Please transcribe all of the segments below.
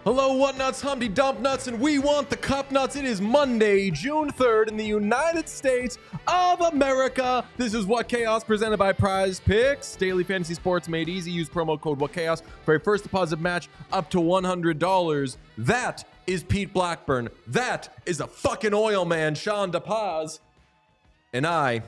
Hello, What Nuts, Humpty Dump Nuts, and we want the Cup Nuts. It is Monday, June 3rd in the United States of America. This is What Chaos presented by Prize Picks. Daily fantasy sports made easy. Use promo code What Chaos for a first deposit match up to $100. That is Pete Blackburn. That is a fucking oil man, Sean DePaz. And I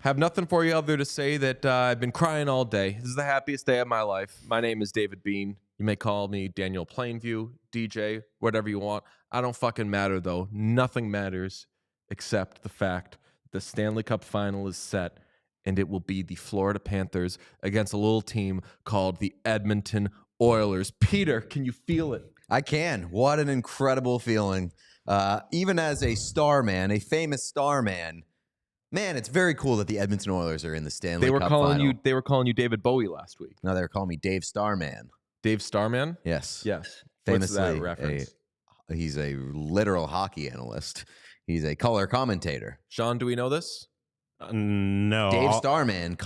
have nothing for you other to say that I've been crying all day. This is the happiest day of my life. My name is David Bean. You may call me Daniel Plainview, DJ, whatever you want. I don't fucking matter, though. Nothing matters except the fact the Stanley Cup Final is set, and it will be the Florida Panthers against a little team called the Edmonton Oilers. Peter, can you feel it? I can. What an incredible feeling. Even as a star man, a famous star man, man, it's very cool that the Edmonton Oilers are in the Stanley Cup Final. They were calling you David Bowie last week. No, they were calling me Dave Starman. Dave Starman? Yes. Yes. Famously, what's that reference? He's a literal hockey analyst. He's a color commentator. Sean, do we know this? No. Dave Starman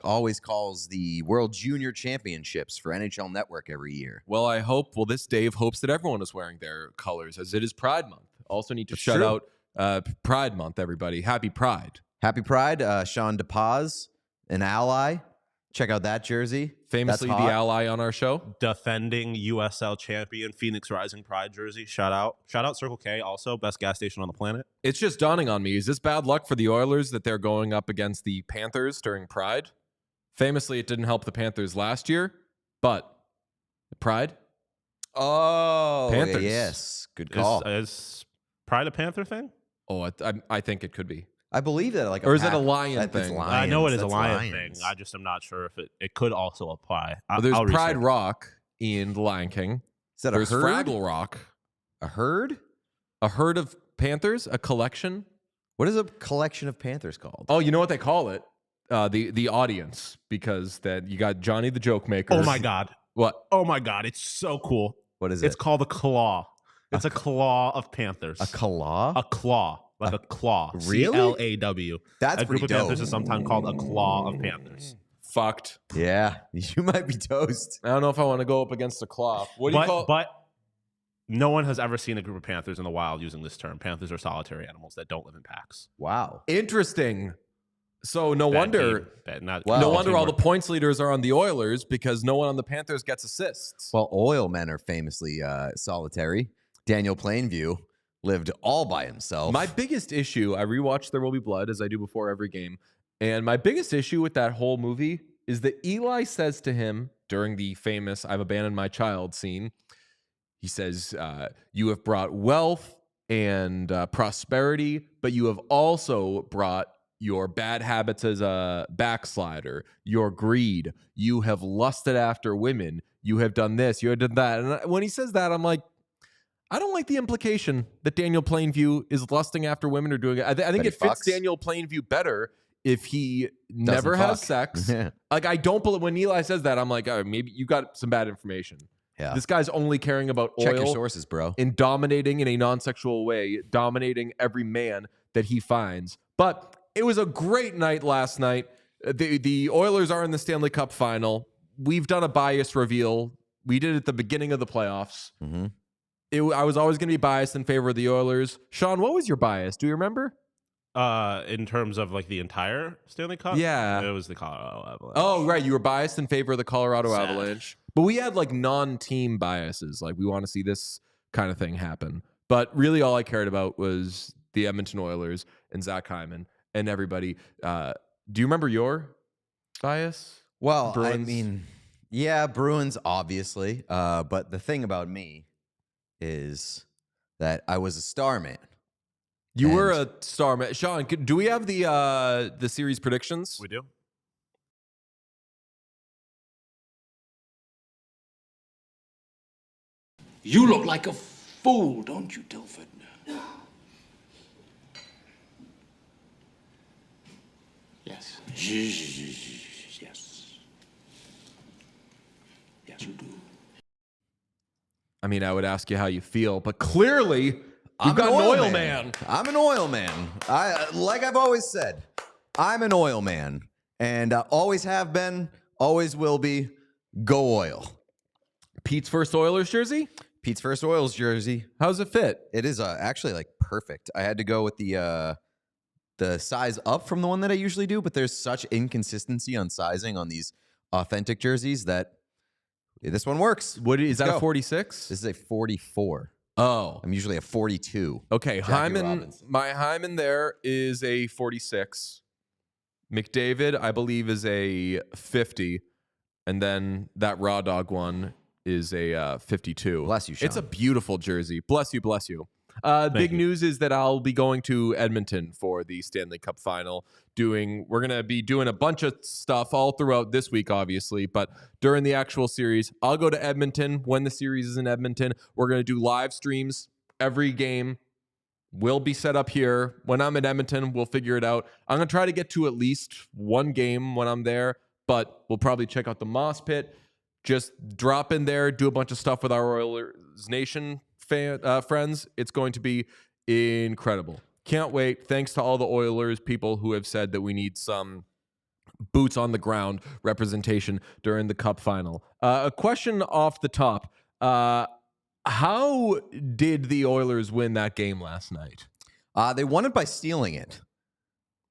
always calls the World Junior Championships for NHL Network every year. Well, this Dave hopes that everyone is wearing their colors as it is Pride Month. Also need to shout out Pride Month, everybody. Happy Pride. Happy Pride. Sean DePaz, an ally. Check out that jersey. Famously the ally on our show. Defending USL champion, Phoenix Rising Pride jersey. Shout out. Shout out Circle K, also best gas station on the planet. It's just dawning on me. Is this bad luck for the Oilers that they're going up against the Panthers during Pride? Famously, it didn't help the Panthers last year, but Pride? Oh, Panthers. Yes. Good call. Is Pride a Panther thing? Oh, I think it could be. I believe that, or is it a Lion thing? I know it is a Lion thing. I just am not sure if it could also apply. There's Pride Rock in The Lion King. Is that There's a herd? Fraggle Rock. A herd? A herd of Panthers? A collection? What is a collection of Panthers called? Oh, you know what they call it? The audience, because that you got Johnny the Joke Maker. Oh my God! What? Oh my God! It's so cool. What is it? It's called a claw. It's a claw of Panthers. A claw? A claw. Like a claw. Really? CLAW. That's a group pretty of dope. Panthers is sometimes called a claw of Panthers. Fucked. Yeah, you might be toast. I don't know if I want to go up against a claw. What do you call? But no one has ever seen a group of Panthers in the wild using this term. Panthers are solitary animals that don't live in packs. Wow. Interesting. So no wonder all the points leaders are on the Oilers because no one on the Panthers gets assists. Well, oil men are famously solitary. Daniel Plainview lived all by himself. My biggest issue, I rewatched There Will Be Blood as I do before every game, and my biggest issue with that whole movie is that Eli says to him during the famous "I've abandoned my child" scene, he says, "You have brought wealth and prosperity, but you have also brought your bad habits as a backslider, your greed. You have lusted after women. You have done this. You have done that." And when he says that, I'm like, I don't like the implication that Daniel Plainview is lusting after women or doing it. I think it fits Daniel Plainview better if he never has sex. Like, I don't believe when Eli says that, I'm like, oh, maybe you got some bad information. Yeah. This guy's only caring about oil. Check your sources, bro. And dominating in a non-sexual way, dominating every man that he finds. But it was a great night last night. The Oilers are in the Stanley Cup Final. We've done a bias reveal. We did it at the beginning of the playoffs. Mm-hmm. I was always going to be biased in favor of the Oilers. Sean, what was your bias? Do you remember? In terms of like the entire Stanley Cup? Yeah. It was the Colorado Avalanche. Oh, right. You were biased in favor of the Colorado Avalanche. But we had like non-team biases. Like we want to see this kind of thing happen. But really all I cared about was the Edmonton Oilers and Zach Hyman and everybody. Do you remember your bias? Well, Bruins? I mean, yeah, Bruins, obviously. But the thing about me is that I was a star man. You were a star man. Sean, do we have the series predictions? We do. You look like a fool, don't you, Tilford? Yes. Yes. Yes, you do. I mean, I would ask you how you feel, but clearly you've got an oil man. I'm an oil man. Like I've always said, I'm an oil man, and always have been, always will be. Go Oil. Pete's first Oilers jersey? Pete's first Oilers jersey. How's it fit? It is actually like perfect. I had to go with the size up from the one that I usually do, but there's such inconsistency on sizing on these authentic jerseys that this one works. What is that? A 46? This is a 44. Oh, I'm usually a 42. okay. Jackie Hyman, Robinson. my Hyman there is a 46. McDavid, I believe, is a 50, and then that Raw Dog one is a 52. Bless you, Sean. It's a beautiful jersey. Bless you, bless you. Big you. news is that I'll be going to Edmonton for the Stanley Cup Final. We're going to be doing a bunch of stuff all throughout this week, obviously, but during the actual series, I'll go to Edmonton when the series is in Edmonton. We're going to do live streams every game. Will be set up here. When I'm in Edmonton, we'll figure it out. I'm going to try to get to at least one game when I'm there, but we'll probably check out the Moss Pit. Just drop in there, do a bunch of stuff with our Oilers Nation friends. It's going to be incredible. Can't wait. Thanks to all the Oilers people who have said that we need some boots on the ground representation during the Cup Final. A question off the top. How did the Oilers win that game last night? They won it by stealing it.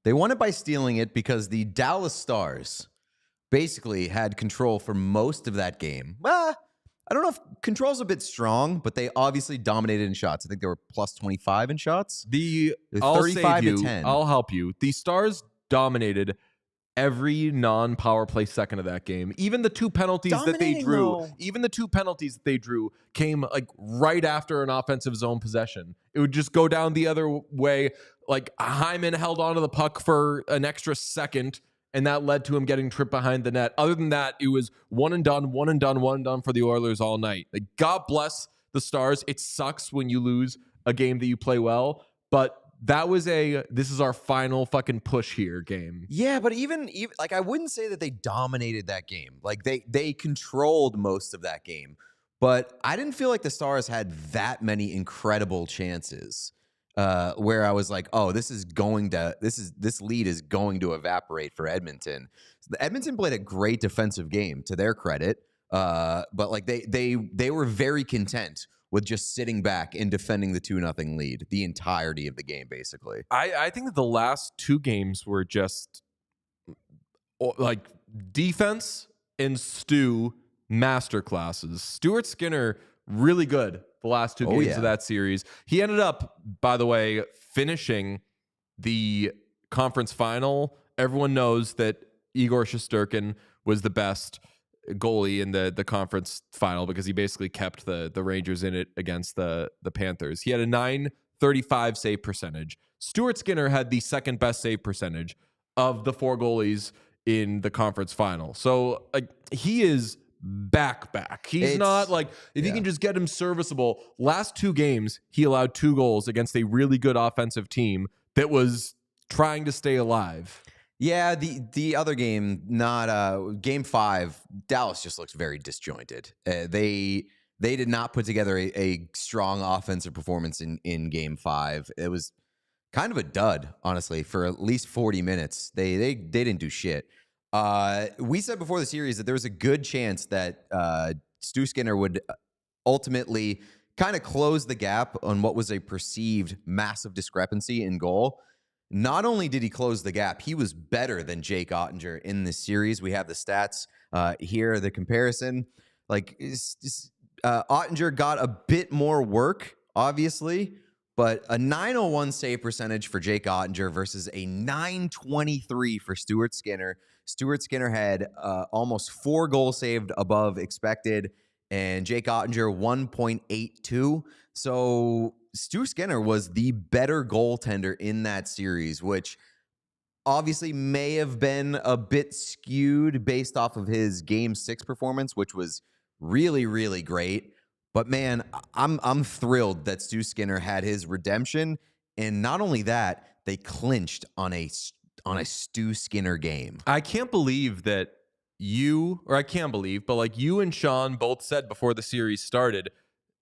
They won it by stealing it because the Dallas Stars basically had control for most of that game. I don't know if control's a bit strong, but they obviously dominated in shots. I think they were plus 25 in shots. I'll 35 save you. to 10. I'll help you. The Stars dominated every non-power play second of that game. Even the two penalties that they drew, came like right after an offensive zone possession. It would just go down the other way. Like Hyman held onto the puck for an extra second, and that led to him getting tripped behind the net. Other than that, it was one and done for the Oilers all night. Like, God bless the Stars. It sucks when you lose a game that you play well, but that was this is our final fucking push here game. Yeah, but even like I wouldn't say that they dominated that game. Like they controlled most of that game, but I didn't feel like the Stars had that many incredible chances. Where I was like, oh, this lead is going to evaporate for Edmonton. So the Edmonton played a great defensive game to their credit, but like they were very content with just sitting back and defending the 2-0 lead the entirety of the game, basically. I think that the last two games were just like defense and Stu masterclasses. Stuart Skinner, really good the last two games of that series. He ended up, by the way, finishing the conference final. Everyone knows that Igor Shesterkin was the best goalie in the conference final because he basically kept the Rangers in it against the Panthers. He had a .935 save percentage. Stuart Skinner had the second best save percentage of the four goalies in the conference final. So like he is back. He's not like, if you can just get him serviceable. Last two games, he allowed 2 goals against a really good offensive team that was trying to stay alive. Yeah, the other game, not game 5, Dallas just looks very disjointed. They did not put together a strong offensive performance in game 5. It was kind of a dud, honestly, for at least 40 minutes. They didn't do shit. We said before the series that there was a good chance that Stu Skinner would ultimately kind of close the gap on what was a perceived massive discrepancy in goal. Not only did he close the gap, he was better than Jake Ottinger in this series. We have the stats here, the comparison. Like Ottinger got a bit more work, obviously, but a 901 save percentage for Jake Ottinger versus a 923 for Stuart Skinner. Stuart Skinner had almost 4 goals saved above expected, and Jake Ottinger 1.82. So Stu Skinner was the better goaltender in that series, which obviously may have been a bit skewed based off of his Game 6 performance, which was really, really great. But man, I'm thrilled that Stu Skinner had his redemption, and not only that, they clinched on a Stu Skinner game. I can't believe that I can't believe, but like you and Sean both said before the series started,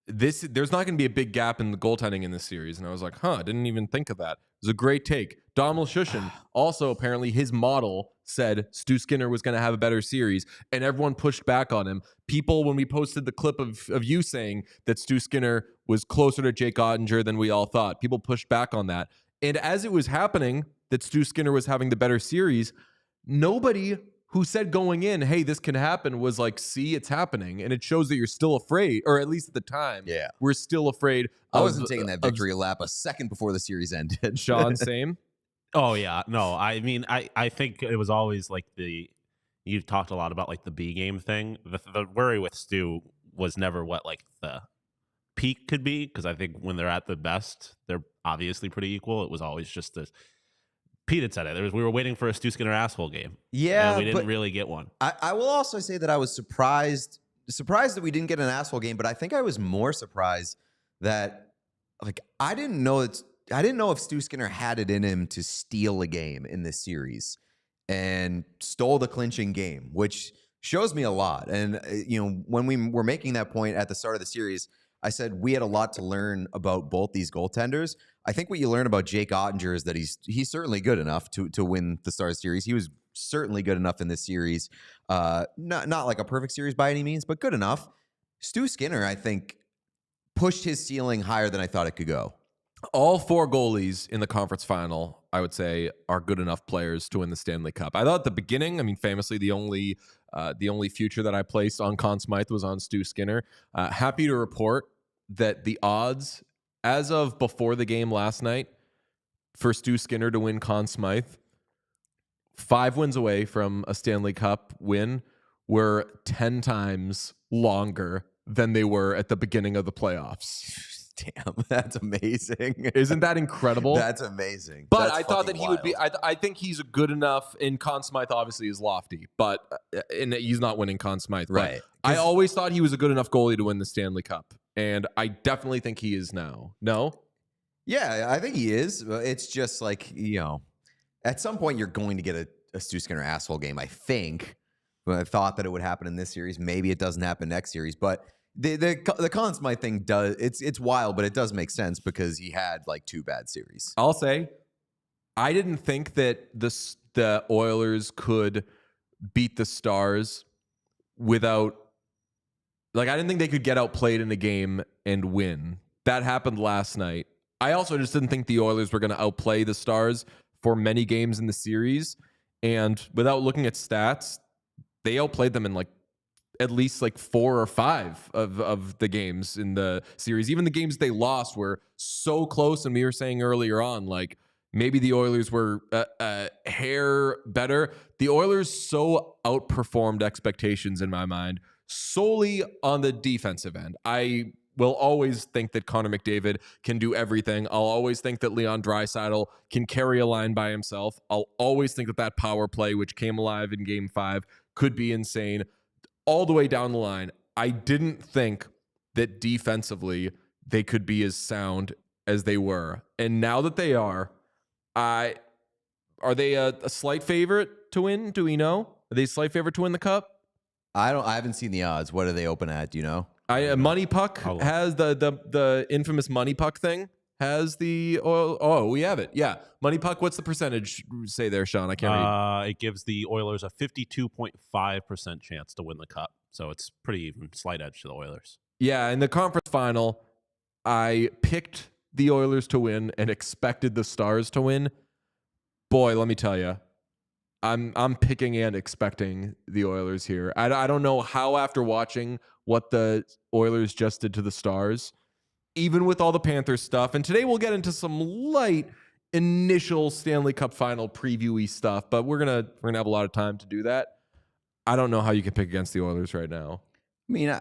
there's not going to be a big gap in the goaltending in this series. And I was like, I didn't even think of that. It was a great take. Domhnall Shushin, also apparently his model said Stu Skinner was going to have a better series, and everyone pushed back on him. People, when we posted the clip of you saying that Stu Skinner was closer to Jake Ottinger than we all thought, people pushed back on that. And as it was happening, that Stu Skinner was having the better series, nobody who said going in, hey, this can happen, was like, see, it's happening. And it shows that you're still afraid, or at least at the time, we're still afraid. I wasn't taking that victory lap a second before the series ended. Sean, same? Oh, yeah. No, I mean, I think it was always like you talked a lot about like the B game thing. The worry with Stu was never what like the peak could be, because I think when they're at the best, they're obviously pretty equal. It was always just this. Pete had said it. We were waiting for a Stu Skinner asshole game. Yeah, and we didn't really get one. I will also say that I was surprised that we didn't get an asshole game, but I think I was more surprised that like I didn't know if Stu Skinner had it in him to steal a game in this series, and stole the clinching game, which shows me a lot. And when we were making that point at the start of the series, I said we had a lot to learn about both these goaltenders. I think what you learn about Jake Ottinger is that he's certainly good enough to win the Stars series. He was certainly good enough in this series. Not like a perfect series by any means, but good enough. Stu Skinner, I think, pushed his ceiling higher than I thought it could go. All 4 goalies in the conference final, I would say, are good enough players to win the Stanley Cup. I thought at the beginning, I mean, famously, the only future that I placed on Conn Smythe was on Stu Skinner. Happy to report that the odds, as of before the game last night, for Stu Skinner to win Conn Smythe, 5 wins away from a Stanley Cup win, were 10 times longer than they were at the beginning of the playoffs. Damn, that's amazing. Isn't that incredible? That's amazing. But I thought that he would be. I think he's good enough. And Conn Smythe obviously is lofty, but and he's not winning Conn Smythe. Right. I always thought he was a good enough goalie to win the Stanley Cup, and I definitely think he is now. No. Yeah, I think he is. It's just like at some point you're going to get a Stu Skinner asshole game. I think. But I thought that it would happen in this series. Maybe it doesn't happen next series, but. The Conn Smythe thing does it's wild, but it does make sense because he had like 2 bad series. I'll say, I didn't think that the Oilers could beat the Stars without, like, I didn't think they could get outplayed in a game and win. That happened last night. I also just didn't think the Oilers were going to outplay the Stars for many games in the series. And without looking at stats, they outplayed them in like at least like 4 or 5 of the games in the series. Even the games they lost were so close. And we were saying earlier on, like, maybe the Oilers were a hair better. The Oilers so outperformed expectations in my mind solely on the defensive end. I will always think that Connor McDavid can do everything. I'll always think that Leon Draisaitl can carry a line by himself. I'll always think that power play, which came alive in Game 5, could be insane. All the way down the line, I didn't think that defensively they could be as sound as they were. And now that they are they a slight favorite to win? Do we know? Are they a slight favorite to win the Cup? I haven't seen the odds. What do they open at? Do you know? Money Puck has the infamous Money Puck thing. Has the oil? Oh, we have it. Yeah, Money Puck. What's the percentage? Say there, Sean. I can't read. It gives the Oilers a 52.5% chance to win the Cup, so it's pretty even. Slight edge to the Oilers. Yeah, in the conference final, I picked the Oilers to win and expected the Stars to win. Boy, let me tell you, I'm picking and expecting the Oilers here. I don't know how, after watching what the Oilers just did to the Stars, even with all the Panthers stuff. And today we'll get into some light initial Stanley Cup Final previewy stuff, but we're gonna have a lot of time to do that. I don't know how you can pick against the Oilers right now. I mean,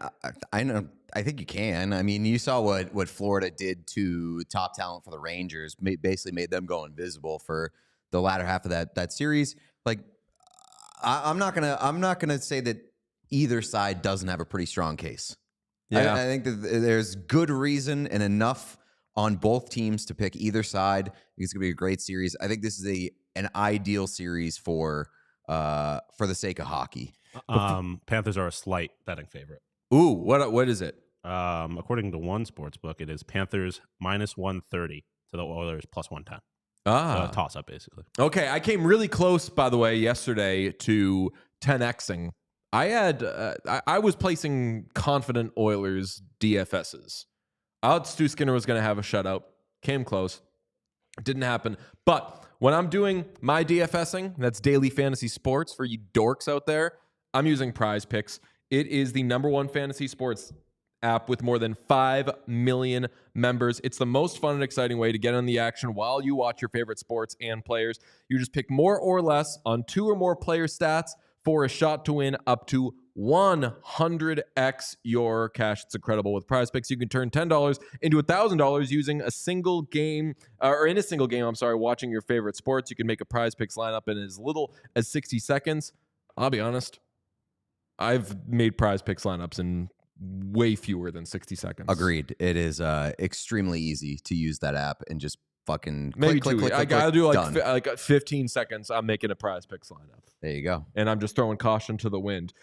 I know. I think you can. I mean, you saw what Florida did to top talent for the Rangers. Basically, made them go invisible for the latter half of that series. Like, I'm not gonna say that either side doesn't have a pretty strong case. Yeah, I think that there's good reason and enough on both teams to pick either side. It's gonna be a great series. I think this is an ideal series for the sake of hockey. Panthers are a slight betting favorite. Ooh, what is it? According to one sports book, it is Panthers -130 to the Oilers +110. So a toss up, basically. Okay, I came really close, by the way, yesterday to 10xing. I was placing confident Oilers DFSs. I thought Stu Skinner was going to have a shutout. Came close. Didn't happen. But when I'm doing my DFSing, that's daily fantasy sports for you dorks out there, I'm using Prize Picks. It is the #1 fantasy sports app with more than 5 million members. It's the most fun and exciting way to get on the action while you watch your favorite sports and players. You just pick more or less on 2 or more player stats for a shot to win up to 100x your cash. It's incredible. With Prize Picks, you can turn $10 into $1,000 using a single game, in a single game, watching your favorite sports. You can make a Prize Picks lineup in as little as 60 seconds. I'll be honest, I've made Prize Picks lineups in way fewer than 60 seconds. Agreed. It is extremely easy to use that app and just fucking maybe click. I gotta do like 15 seconds. I'm making a Prize Picks lineup. There you go. And I'm just throwing caution to the wind.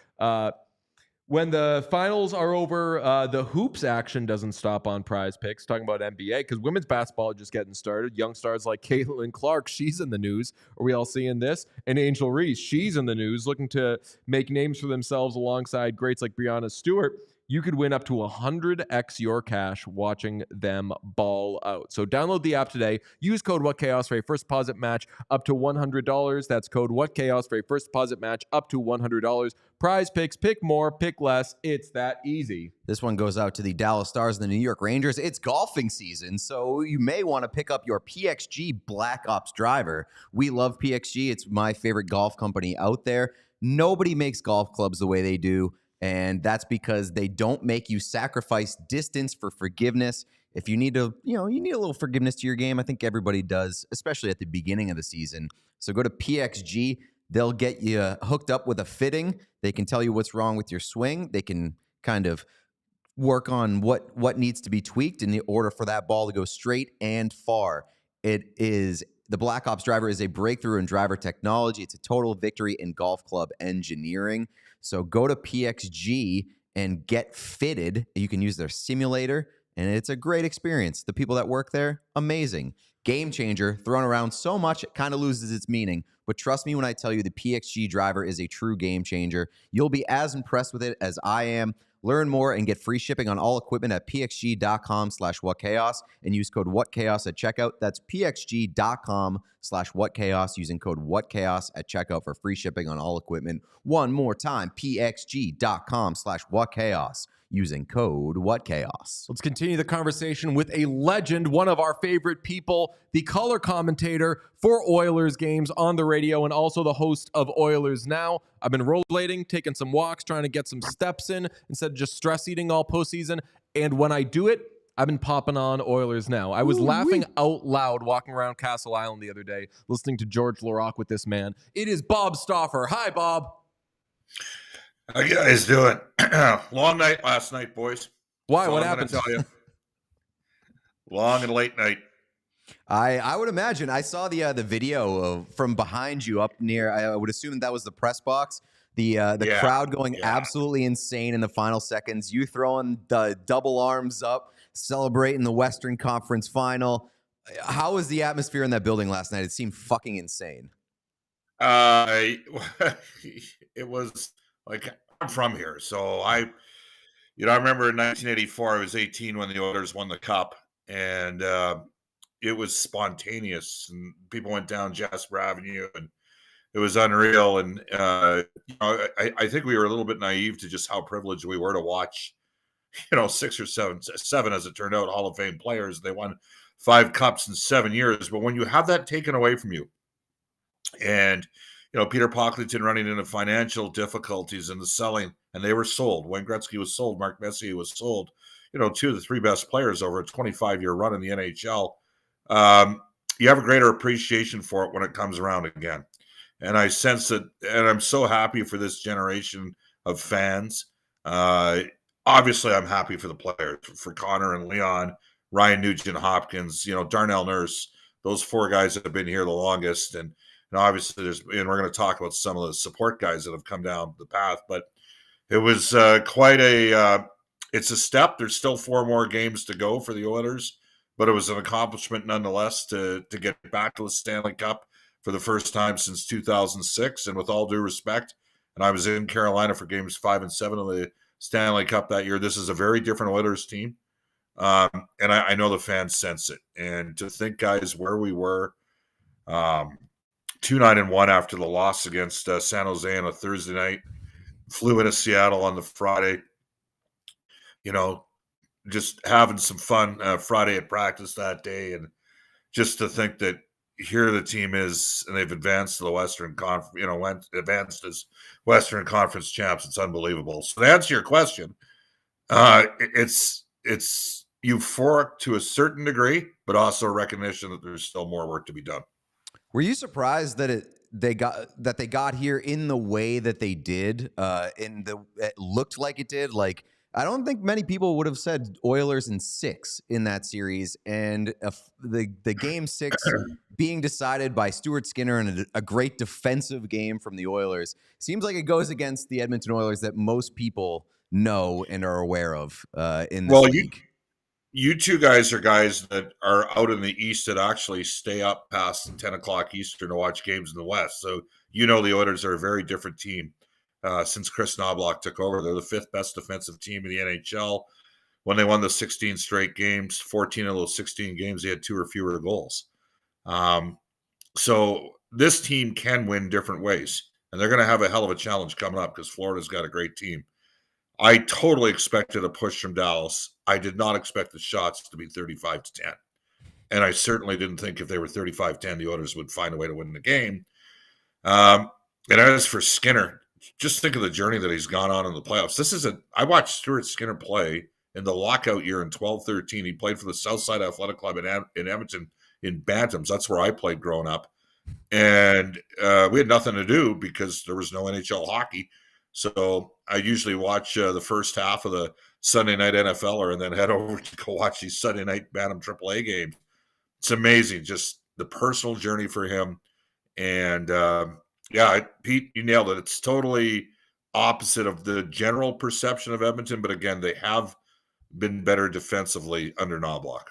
When the finals are over, the hoops action doesn't stop on Prize Picks. Talking about NBA, because women's basketball is just getting started. Young stars like Caitlin Clark, she's in the news. Are we all seeing this? And Angel Reese, she's in the news, looking to make names for themselves alongside greats like Breanna Stewart. You could win up to 100x your cash watching them ball out. So download the app today. Use code WhatChaos for a first deposit match up to $100. That's code WhatChaos for a first deposit match up to $100. Prize Picks, pick more, pick less. It's that easy. This one goes out to the Dallas Stars and the New York Rangers. It's golfing season, so you may want to pick up your PXG Black Ops driver. We love PXG. It's my favorite golf company out there. Nobody makes golf clubs the way they do. And that's because they don't make you sacrifice distance for forgiveness. If you need you need a little forgiveness to your game. I think everybody does, especially at the beginning of the season. So go to PXG. They'll get you hooked up with a fitting. They can tell you what's wrong with your swing. They can kind of work on what needs to be tweaked in order for that ball to go straight and far. The Black Ops driver is a breakthrough in driver technology. It's a total victory in golf club engineering. So go to PXG and get fitted. You can use their simulator, and it's a great experience. The people that work there, amazing. Game changer, thrown around so much, it kind of loses its meaning. But trust me when I tell you the PXG driver is a true game changer. You'll be as impressed with it as I am. Learn more and get free shipping on all equipment at pxg.com/whatchaos and use code whatchaos at checkout. That's pxg.com/whatchaos using code whatchaos at checkout for free shipping on all equipment. One more time, pxg.com/whatchaos using code whatchaos. Let's continue the conversation with a legend, one of our favorite people, the color commentator for Oilers games on the radio and also the host of Oilers Now. I've been rollerblading, taking some walks, trying to get some steps in instead of just stress eating all postseason. And when I do it, I've been popping on Oilers Now. I was laughing out loud walking around Castle Island the other day, listening to George Laraque with this man. It is Bob Stauffer. Hi, Bob. How you guys doing? Long night last night, boys. Why? What happened? Tell you. Long and late night. I would imagine. I saw the video from behind you up near. I would assume that was the press box. The crowd going absolutely insane in the final seconds. You throwing the double arms up, celebrating the Western Conference Final. How was the atmosphere in that building last night? It seemed fucking insane. It was like, I'm from here, so I remember in 1984, I was 18 when the Oilers won the Cup, and it was spontaneous, and people went down Jasper Avenue, and it was unreal. And I think we were a little bit naive to just how privileged we were to watch 6 or seven as it turned out, Hall of Fame players. They won 5 cups in 7 years. But when you have that taken away from you, and Peter Pocklington running into financial difficulties in the selling, and they were sold. Wayne Gretzky was sold. Mark Messier was sold. 2 of the 3 best players over a 25-year run in the NHL. You have a greater appreciation for it when it comes around again. And I sense that, and I'm so happy for this generation of fans. Obviously, I'm happy for the players, for Connor and Leon, Ryan Nugent-Hopkins, Darnell Nurse. Those 4 guys that have been here the longest. And obviously, and we're going to talk about some of the support guys that have come down the path. But it was quite it's a step. There's still 4 more games to go for the Oilers, but it was an accomplishment nonetheless to get back to the Stanley Cup for the first time since 2006. And with all due respect, and I was in Carolina for games 5 and 7 of the Stanley Cup that year, this is a very different Oilers team. And I know the fans sense it. And to think, guys, where we were 2-9-1 after the loss against San Jose on a Thursday night, flew into Seattle on the Friday, just having some fun Friday at practice that day. And just to think that here the team is, and they've advanced to the Western Conference, advanced as Western Conference champs. It's unbelievable. So to answer your question, it's euphoric to a certain degree, but also recognition that there's still more work to be done. Were you surprised that they got here in the way that they did? It looked like it did. Like, I don't think many people would have said Oilers in 6 in that series, and the game 6 being decided by Stuart Skinner in a great defensive game from the Oilers seems like it goes against the Edmonton Oilers that most people know and are aware of in this league. You 2 guys are guys that are out in the East that actually stay up past 10 o'clock Eastern to watch games in the West. So the Oilers are a very different team since Chris Knobloch took over. They're the 5th best defensive team in the NHL. When they won the 16 straight games, 14 of those 16 games, they had 2 or fewer goals. So this team can win different ways, and they're going to have a hell of a challenge coming up because Florida's got a great team. I totally expected a push from Dallas. I did not expect the shots to be 35-10. And I certainly didn't think if they were 35-10, the Oilers would find a way to win the game. And as for Skinner, just think of the journey that he's gone on in the playoffs. I watched Stuart Skinner play in the lockout year in 12-13. He played for the Southside Athletic Club in Edmonton in Bantams. That's where I played growing up. And we had nothing to do because there was no NHL hockey. So I usually watch the first half of the Sunday night NFLer and then head over to go watch these Sunday night Bantam AAA games. It's amazing, just the personal journey for him. And Pete, you nailed it. It's totally opposite of the general perception of Edmonton. But again, they have been better defensively under Knobloch.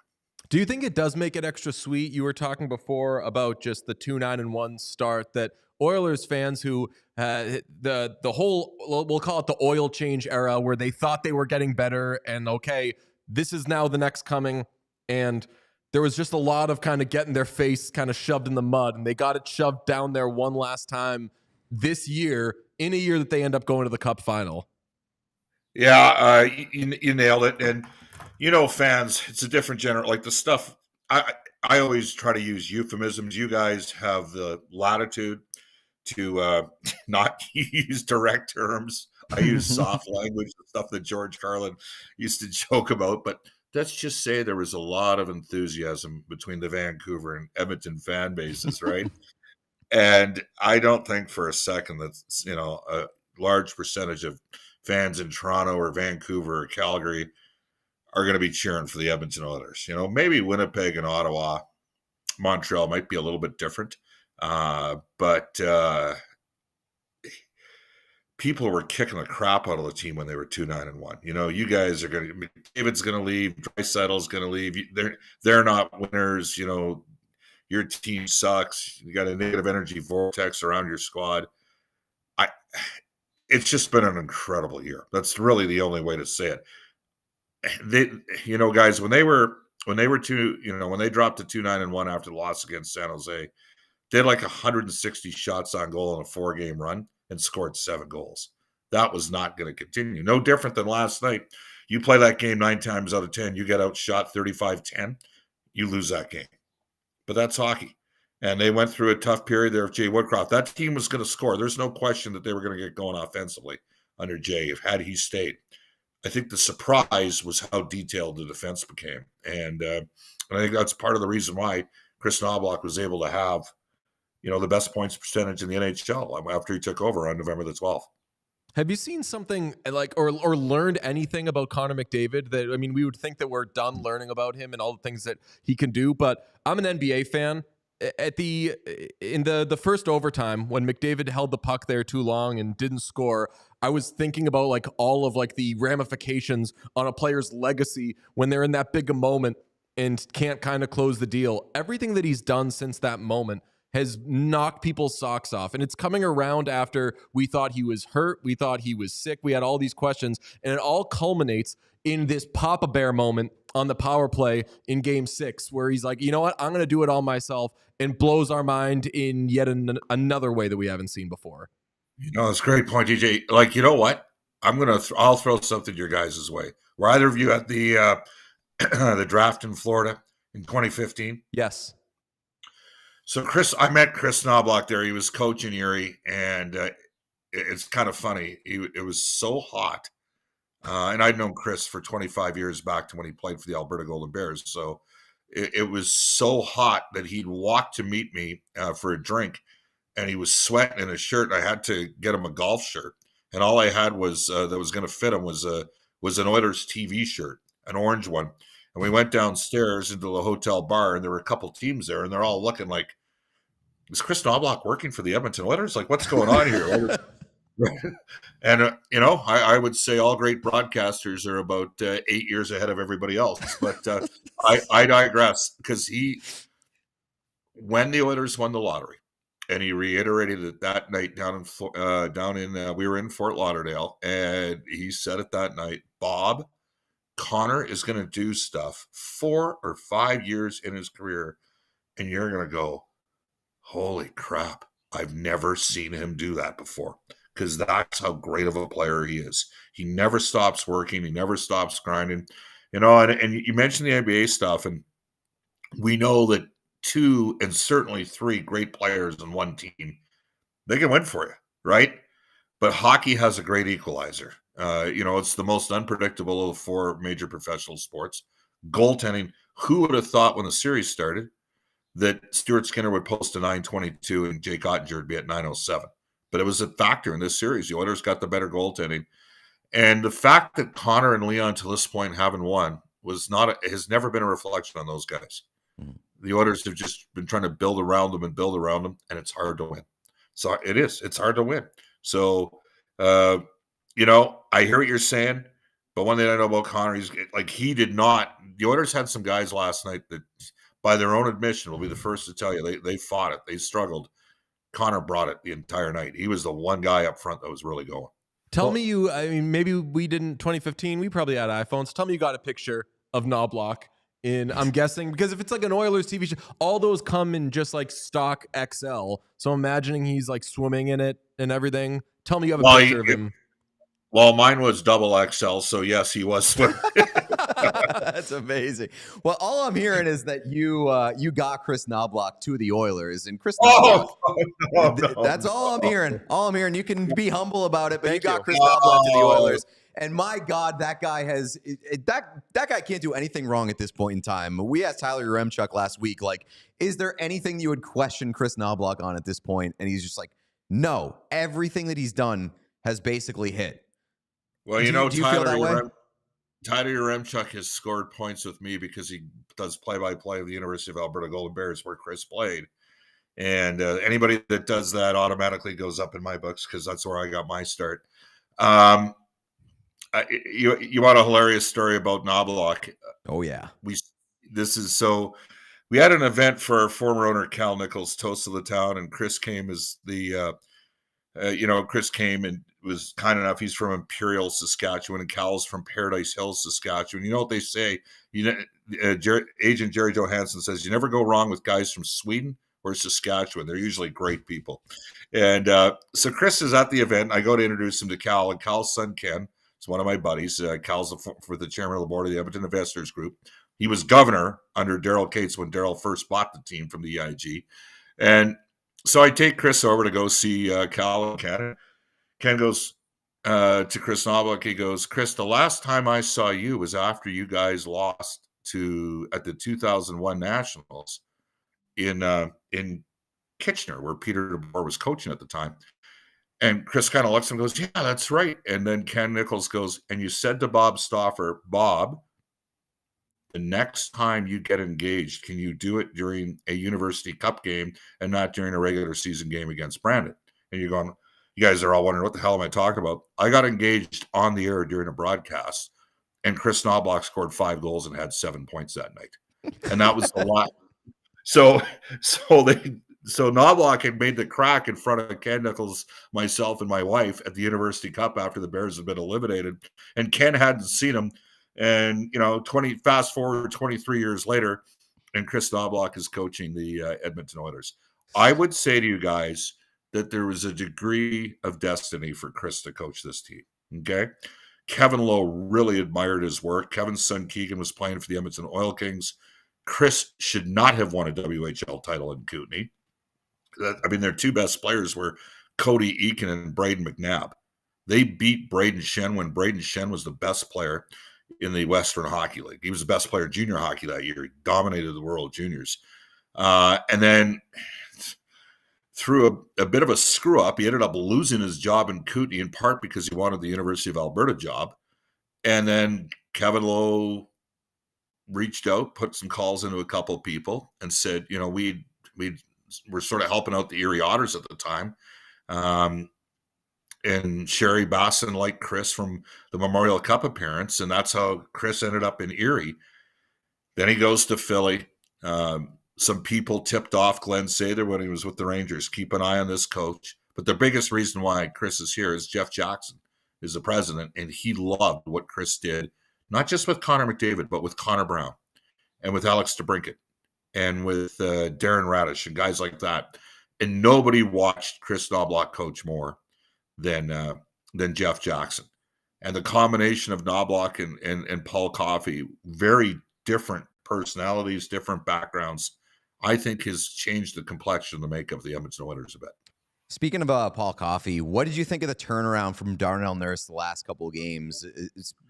Do you think it does make it extra sweet? You were talking before about just the 2-9-1 start that Oilers fans who the whole, we'll call it the oil change era, where they thought they were getting better and okay, this is now the next coming, and there was just a lot of kind of getting their face kind of shoved in the mud, and they got it shoved down there one last time this year, in a year that they end up going to the Cup final. Yeah, you nailed it. And fans, it's a different genre. Like the stuff, I always try to use euphemisms. You guys have the latitude to not use direct terms. I use soft language, the stuff that George Carlin used to joke about. But let's just say there was a lot of enthusiasm between the Vancouver and Edmonton fan bases, right? And I don't think for a second that a large percentage of fans in Toronto or Vancouver or Calgary are going to be cheering for the Edmonton Oilers. Maybe Winnipeg and Ottawa, Montreal might be a little bit different. But people were kicking the crap out of the team when they were 2-9-1. You guys are going to, David's going to leave, Dreisaitl's going to leave. They're not winners. Your team sucks. You got a negative energy vortex around your squad. It's just been an incredible year. That's really the only way to say it. Guys, when they dropped to 2-9-1 after the loss against San Jose, they had like 160 shots on goal in a 4-game run and scored 7 goals. That was not going to continue. No different than last night. You play that game 9 times out of 10, you get outshot 35-10, you lose that game. But that's hockey. And they went through a tough period there with Jay Woodcroft. That team was going to score. There's no question that they were going to get going offensively under Jay had he stayed. I think the surprise was how detailed the defense became. And I think that's part of the reason why Chris Knoblauch was able to have, the best points percentage in the NHL after he took over on November the 12th. Have you seen something like or learned anything about Connor McDavid that, I mean, we would think that we're done learning about him and all the things that he can do, but I'm an NBA fan. In the first overtime when McDavid held the puck there too long and didn't score, I was thinking about like all of like the ramifications on a player's legacy when they're in that big a moment and can't kind of close the deal. Everything that he's done since that moment has knocked people's socks off. And it's coming around after we thought he was hurt. We thought he was sick. We had all these questions. And it all culminates in this Papa Bear moment on the power play in Game 6, where he's like, you know what? I'm going to do it all myself, and blows our mind in yet another way that we haven't seen before. It's a great point, DJ. Like, you know what? I'll throw something your guys' way. Were either of you at the the draft in Florida in 2015? Yes. So I met Chris Knoblauch there. He was coaching Erie, and it's kind of funny. It was so hot, and I'd known Chris for 25 years back to when he played for the Alberta Golden Bears. So it was so hot that he'd walk to meet me for a drink, and he was sweating in his shirt. I had to get him a golf shirt, and all I had was that was going to fit him was an Oilers TV shirt, an orange one. And we went downstairs into the hotel bar, and there were a couple teams there, and they're all looking like, is Chris Knoblauch working for the Edmonton Oilers? Like, what's going on here? And, I would say all great broadcasters are about 8 years ahead of everybody else. But I digress, because when the Oilers won the lottery, and he reiterated it that night we were in Fort Lauderdale, and he said it that night, Bob, Connor is going to do stuff 4 or 5 years in his career, and you're going to go, holy crap, I've never seen him do that before, because that's how great of a player he is. He never stops working. He never stops grinding. And you mentioned the NBA stuff, and we know that 2 and certainly 3 great players in one team, they can win for you, right? But hockey has a great equalizer. It's the most unpredictable of the 4 major professional sports. Goaltending, who would have thought when the series started that Stuart Skinner would post a 922 and Jake Ottinger would be at 907? But it was a factor in this series. The Oilers got the better goaltending. And the fact that Connor and Leon to this point haven't won has never been a reflection on those guys. Mm. The Oilers have just been trying to build around them, and it's hard to win. So it's hard to win. So, I hear what you're saying, but one thing I know about Connor, he did not. The Oilers had some guys last night that, by their own admission, will be the first to tell you they fought it. They struggled. Connor brought it the entire night. He was the one guy up front that was really going. Maybe we didn't 2015. We probably had iPhones. Tell me you got a picture of Knoblauch I'm guessing, because if it's like an Oilers TV show, all those come in just like stock XL. So I'm imagining he's like swimming in it and everything. Tell me you have a picture of him. Well, mine was double XL, so yes, he was swimming. That's amazing. Well, all I'm hearing is that you got Chris Knoblauch to the Oilers, and Chris Knoblauch. No. That's all I'm hearing. All I'm hearing. You can be humble about it, but you got Chris Knoblauch to the Oilers. And my God, that guy that guy can't do anything wrong at this point in time. We asked Tyler Yaremchuk last week, like, is there anything you would question Chris Knoblauch on at this point? And he's just like, no. Everything that he's done has basically hit. Well, Tyler Yaremchuk has scored points with me because he does play-by-play of the University of Alberta Golden Bears where Chris played. And anybody that does that automatically goes up in my books because that's where I got my start. You want a hilarious story about Knoblauch? Oh, yeah. We had an event for our former owner, Cal Nichols, Toast of the Town, and Chris came as Chris came and was kind enough. He's from Imperial, Saskatchewan, and Cal's from Paradise Hills, Saskatchewan. You know what they say? Agent Jerry Johansson says, you never go wrong with guys from Sweden or Saskatchewan. They're usually great people. And so Chris is at the event. I go to introduce him to Cal, and Cal's son, Ken, It's one of my buddies. Cal's for the chairman of the board of the Edmonton Investors Group. He was governor under Daryl Cates when Daryl first bought the team from the EIG. And so I take Chris over to go see Cal and Ken. Ken goes to Chris Knobloch. He goes, Chris, the last time I saw you was after you guys lost at the 2001 Nationals in Kitchener, where Peter DeBoer was coaching at the time. And Chris kind of looks and goes, yeah, that's right. And then Ken Nichols goes, and you said to Bob Stauffer, Bob, the next time you get engaged, can you do it during a University Cup game and not during a regular season game against Brandon? And you're going, you guys are all wondering, what the hell am I talking about? I got engaged on the air during a broadcast, and Chris Knobloch scored 5 goals and had 7 points that night. And that was the lot. So Knobloch had made the crack in front of Ken Nichols, myself, and my wife at the University Cup after the Bears had been eliminated. And Ken hadn't seen him. And, fast forward 23 years later, and Chris Knobloch is coaching the Edmonton Oilers. I would say to you guys that there was a degree of destiny for Chris to coach this team. Okay. Kevin Lowe really admired his work. Kevin's son Keegan was playing for the Edmonton Oil Kings. Chris should not have won a WHL title in Kootenay. Their 2 best players were Cody Eakin and Braden McNabb. They beat Braden Shen when Braden Shen was the best player in the Western Hockey League. He was the best player in junior hockey that year. He dominated the World Juniors. And then through a bit of a screw-up, he ended up losing his job in Kootenay, in part because he wanted the University of Alberta job. And then Kevin Lowe reached out, put some calls into a couple of people, and said, we were sort of helping out the Erie Otters at the time. And Sherry Basson liked Chris from the Memorial Cup appearance, and that's how Chris ended up in Erie. Then he goes to Philly. Some people tipped off Glenn Sather when he was with the Rangers. Keep an eye on this coach. But the biggest reason why Chris is here is Jeff Jackson is the president, and he loved what Chris did, not just with Connor McDavid, but with Connor Brown and with Alex DeBrincat and with Darren Radish and guys like that. And nobody watched Chris Knobloch coach more than Jeff Jackson. And the combination of Knobloch and Paul Coffey, very different personalities, different backgrounds, I think has changed the complexion, the makeup of the Edmonton Oilers a bit. Speaking of Paul Coffey, what did you think of the turnaround from Darnell Nurse the last couple of games,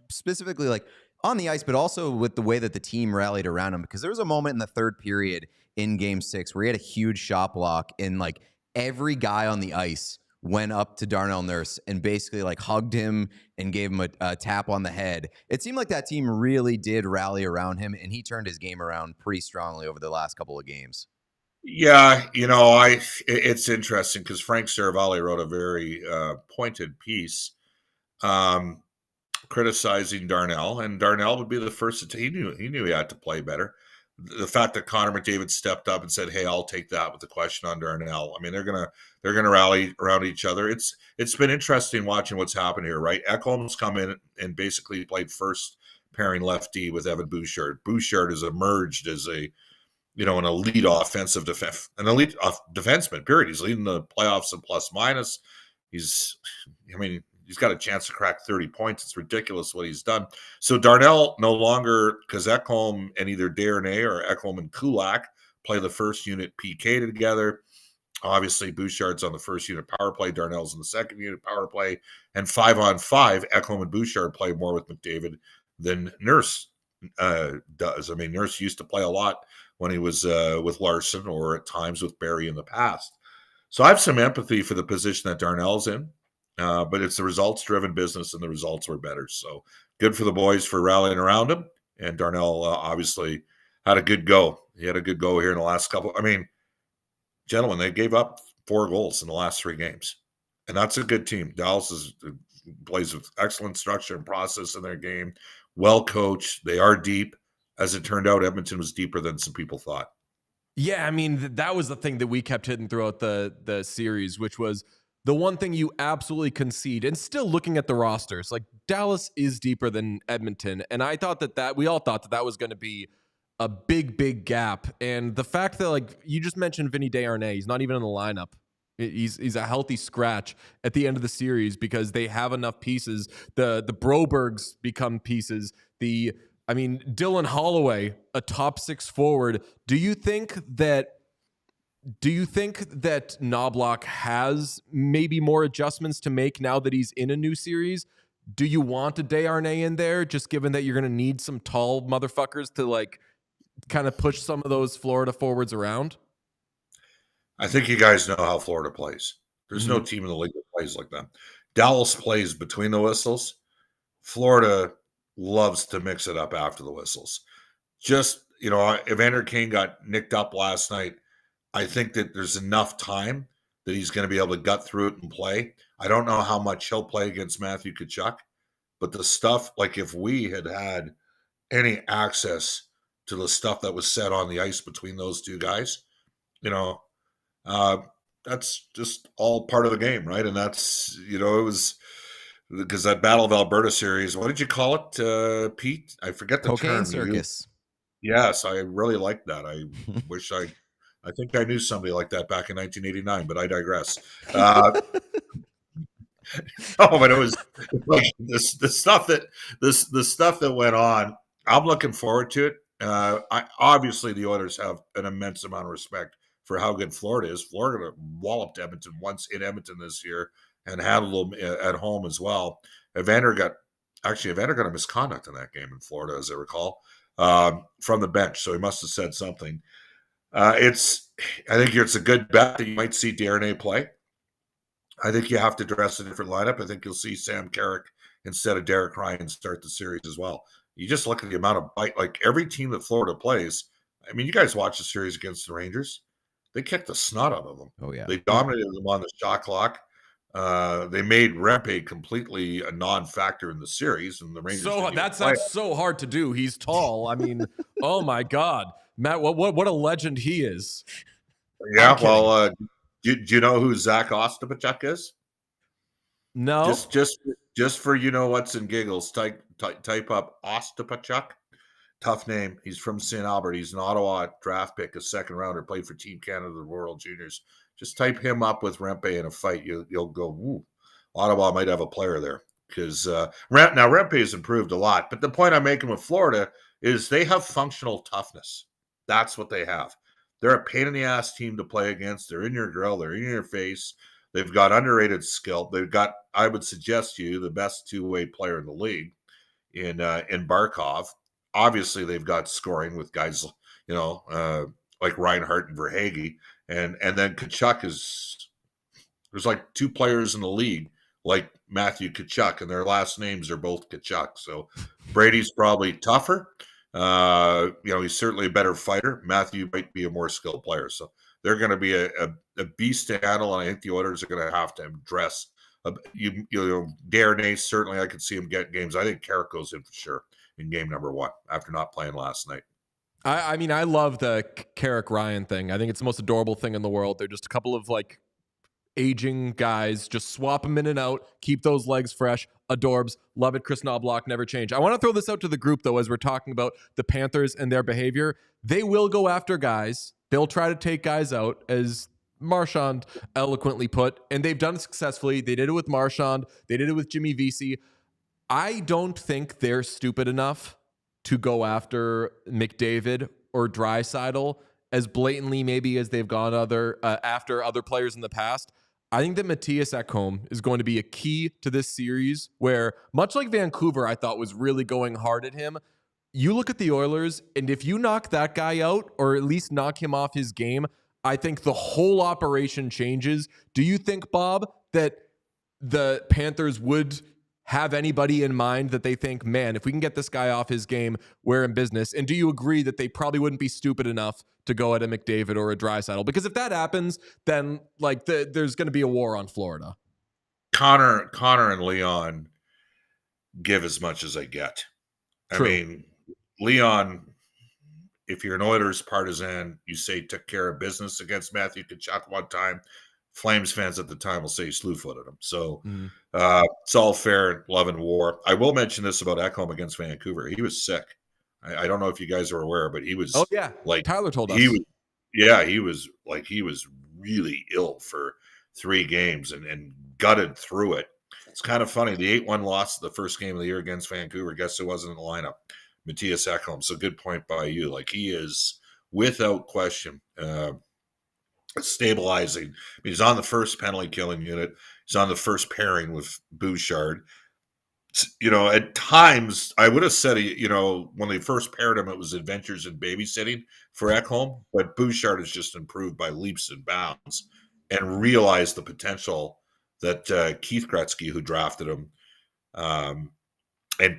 specifically like on the ice, but also with the way that the team rallied around him? Because there was a moment in the third period in Game 6 where he had a huge shot block, and like every guy on the ice went up to Darnell Nurse and basically like hugged him and gave him a tap on the head. It seemed like that team really did rally around him, and he turned his game around pretty strongly over the last couple of games. Yeah, it's interesting because Frank Saravalli wrote a very pointed piece criticizing Darnell, and Darnell would be the first to he knew he had to play better. The fact that Connor McDavid stepped up and said, "Hey, I'll take that," with the question on Darnell. They're gonna rally around each other. It's been interesting watching what's happened here, right? Ekholm's come in and basically played first pairing lefty with Evan Bouchard. Bouchard has emerged as an elite offensive defenseman. Period. He's leading the playoffs in plus minus. He's got a chance to crack 30 points. It's ridiculous what he's done. So Darnell no longer, because Ekholm and either Darnay or Ekholm and Kulak play the first unit PK together. Obviously, Bouchard's on the first unit power play. Darnell's in the second unit power play. And 5-on-5, Ekholm and Bouchard play more with McDavid than Nurse does. Nurse used to play a lot when he was with Larson or at times with Barry in the past. So I have some empathy for the position that Darnell's in. But it's a results-driven business, and the results were better. So good for the boys for rallying around him. And Darnell obviously had a good go. He had a good go here in the last couple. Gentlemen, they gave up 4 goals in the last 3 games. And that's a good team. Dallas plays with excellent structure and process in their game. Well coached. They are deep. As it turned out, Edmonton was deeper than some people thought. Yeah, that was the thing that we kept hitting throughout the series, which was the one thing you absolutely concede. And still looking at the rosters, like Dallas is deeper than Edmonton. And I thought that we all thought that was going to be a big, big gap. And the fact that, like, you just mentioned Vinny Desharnais, he's not even in the lineup He's a healthy scratch at the end of the series because they have enough pieces. The Brobergs become pieces. Dylan Holloway, a top 6 forward. Do you think that Knoblauch has maybe more adjustments to make now that he's in a new series? Do you want a Desharnais in there, just given that you're going to need some tall motherfuckers to like kind of push some of those Florida forwards around? I think you guys know how Florida plays. There's no team in the league that plays like that. Dallas plays between the whistles. Florida loves to mix it up after the whistles. Just, Evander Kane got nicked up last night. I think that there's enough time that he's going to be able to gut through it and play. I don't know how much he'll play against Matthew Tkachuk, but the stuff, like if we had any access to the stuff that was said on the ice between those two guys, that's just all part of the game, right? And that's, it was because that Battle of Alberta series, what did you call it, Pete? I forget the Cocaine term. circus. Yes, I really like that. I wish I think I knew somebody like that back in 1989, but I digress. But it was like the stuff that went on. I'm looking forward to it. Obviously the Oilers have an immense amount of respect for how good Florida is. Florida walloped Edmonton once in Edmonton this year and handled them at home as well. Evander got a misconduct in that game in Florida, as I recall, from the bench. So he must have said something. I think it's a good bet that you might see Desharnais play. I think you have to dress a different lineup. I think you'll see Sam Carrick instead of Derek Ryan start the series as well. You just look at the amount of bite, like every team that Florida plays. I mean, you guys watch the series against the Rangers. They kicked the snot out of them. Oh, yeah. They dominated them on the shot clock. They made Rempe completely a non-factor in the series, and the Rangers. So that's so hard to do. He's tall. I mean, oh my God, Matt, what a legend he is. Yeah, well, do you know who Zach Ostapachuk is? No. Just for what's in giggles, type up Ostapachuk. Tough name. He's from St. Albert. He's an Ottawa draft pick, a second rounder, played for Team Canada, the World Juniors. Just type him up with Rempe in a fight. You'll go, ooh, Ottawa might have a player there. Because now Rempe has improved a lot. But the point I'm making with Florida is they have functional toughness. That's what they have. They're a pain in the ass team to play against. They're in your grill. They're in your face. They've got underrated skill. They've got, I would suggest to you, the best two-way player in the league in Barkov. Obviously, they've got scoring with guys, like Reinhart and Verhaeghe. And then Tkachuk there's like two players in the league like Matthew Tkachuk, and their last names are both Tkachuk. So Brady's probably tougher. He's certainly a better fighter. Matthew might be a more skilled player. So they're going to be a beast to handle, and I think the Oilers are going to have to address. Desharnais, certainly I could see him get games. I think Carrick goes in for sure in game number 1 after not playing last night. I mean, I love the Carrick Ryan thing. I think it's the most adorable thing in the world. They're just a couple of like aging guys. Just swap them in and out. Keep those legs fresh. Adorbs. Love it. Chris Knoblauch, never change. I want to throw this out to the group, though, as we're talking about the Panthers and their behavior. They will go after guys. They'll try to take guys out, as Marchand eloquently put, and they've done it successfully. They did it with Marchand. They did it with Jimmy Vesey. I don't think they're stupid enough to go after McDavid or Draisaitl as blatantly maybe as they've gone after other players in the past. I think that Matthias Ekholm is going to be a key to this series where, much like Vancouver, I thought was really going hard at him. You look at the Oilers, and if you knock that guy out or at least knock him off his game, I think the whole operation changes. Do you think, Bob, that the Panthers would have anybody in mind that they think, man, if we can get this guy off his game, we're in business? And do you agree that they probably wouldn't be stupid enough to go at a McDavid or a Draisaitl? Because if that happens, then like there's going to be a war on Florida. Connor and Leon give as much as they get. True. I mean, Leon, if you're an Oilers partisan, you say took care of business against Matthew Tkachuk one time. Flames fans at the time will say slew-footed him. So it's all fair, love, and war. I will mention this about Ekholm against Vancouver. He was sick. I don't know if you guys are aware, but he was. Oh yeah, like Tyler told us. He was really ill for 3 games and gutted through it. It's kind of funny. The 8-1 loss the first game of the year against Vancouver. Guess who wasn't in the lineup? Matthias Ekholm. So good point by you. Like, he is without question stabilizing. I mean, he's on the first penalty killing unit. He's on the first pairing with Bouchard. At times I would have said, when they first paired him, it was adventures in babysitting for Ekholm, but Bouchard has just improved by leaps and bounds and realized the potential that Keith Gretzky, who drafted him, and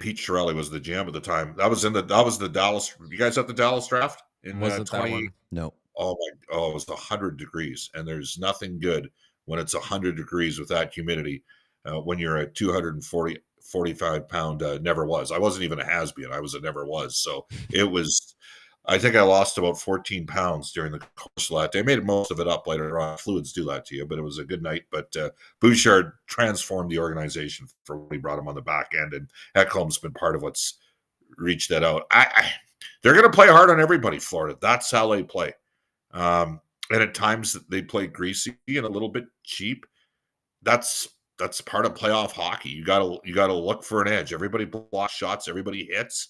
Pete Chiarelli was the GM at the time. That was the Dallas. You guys at the Dallas draft in Wasn't 20? that one? No. It was 100 degrees, and there's nothing good when it's 100 degrees with that humidity. When you're a 245-pound never was. I wasn't even a has-been. I was a never was. So it was. I think I lost about 14 pounds during the course of that day. I made most of it up later on. Fluids do that to you, but it was a good night. But Bouchard transformed the organization for when he brought him on the back end, and Ekholm's been part of what's reached that out. They're going to play hard on everybody, Florida. That's how they play. And at times they play greasy and a little bit cheap. That's part of playoff hockey. You gotta look for an edge. Everybody blocks shots. Everybody hits.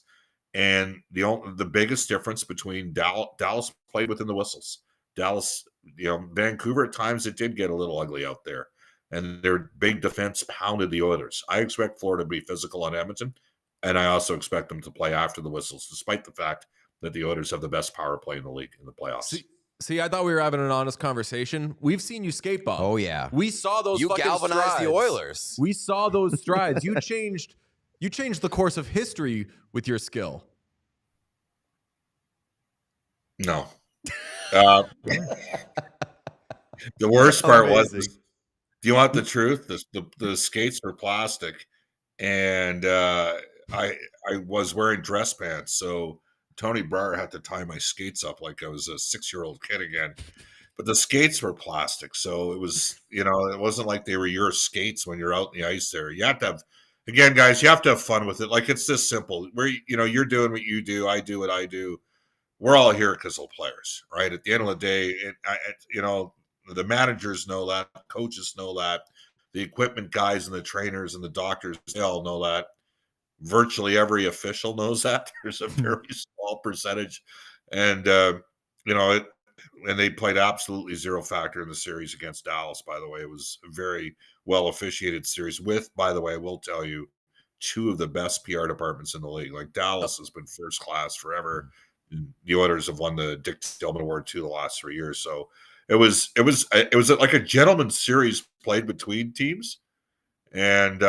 And the biggest difference between Dallas played within the whistles. Dallas, Vancouver at times it did get a little ugly out there, and their big defense pounded the Oilers. I expect Florida to be physical on Edmonton, and I also expect them to play after the whistles, despite the fact that the Oilers have the best power play in the league in the playoffs. See, I thought we were having an honest conversation. We've seen you skate, Bob. Oh yeah, we saw those. You fucking galvanized strides. the Oilers. We saw those strides. You changed the course of history with your skill. No. The worst part was, do you want the truth? The skates were plastic, and I was wearing dress pants, so Tony Breyer had to tie my skates up like I was a 6-year-old kid again. But the skates were plastic, so it was, it wasn't like they were your skates when you're out in the ice there. You have to have, again, guys, you have to have fun with it. Like, it's this simple. You're doing what you do, I do what I do. We're all here because of players, right? At the end of the day, the managers know that, coaches know that, the equipment guys and the trainers and the doctors, they all know that. Virtually every official knows that. There's a very small percentage, and and they played absolutely zero factor in the series against Dallas. By the way, it was a very well officiated series with, by the way, I will tell you, 2 of the best PR departments in the league. Like, Dallas has been first class forever. The Oilers have won the Dick Tillman Award 2 the last 3 years. So it was like a gentleman's series played between teams, and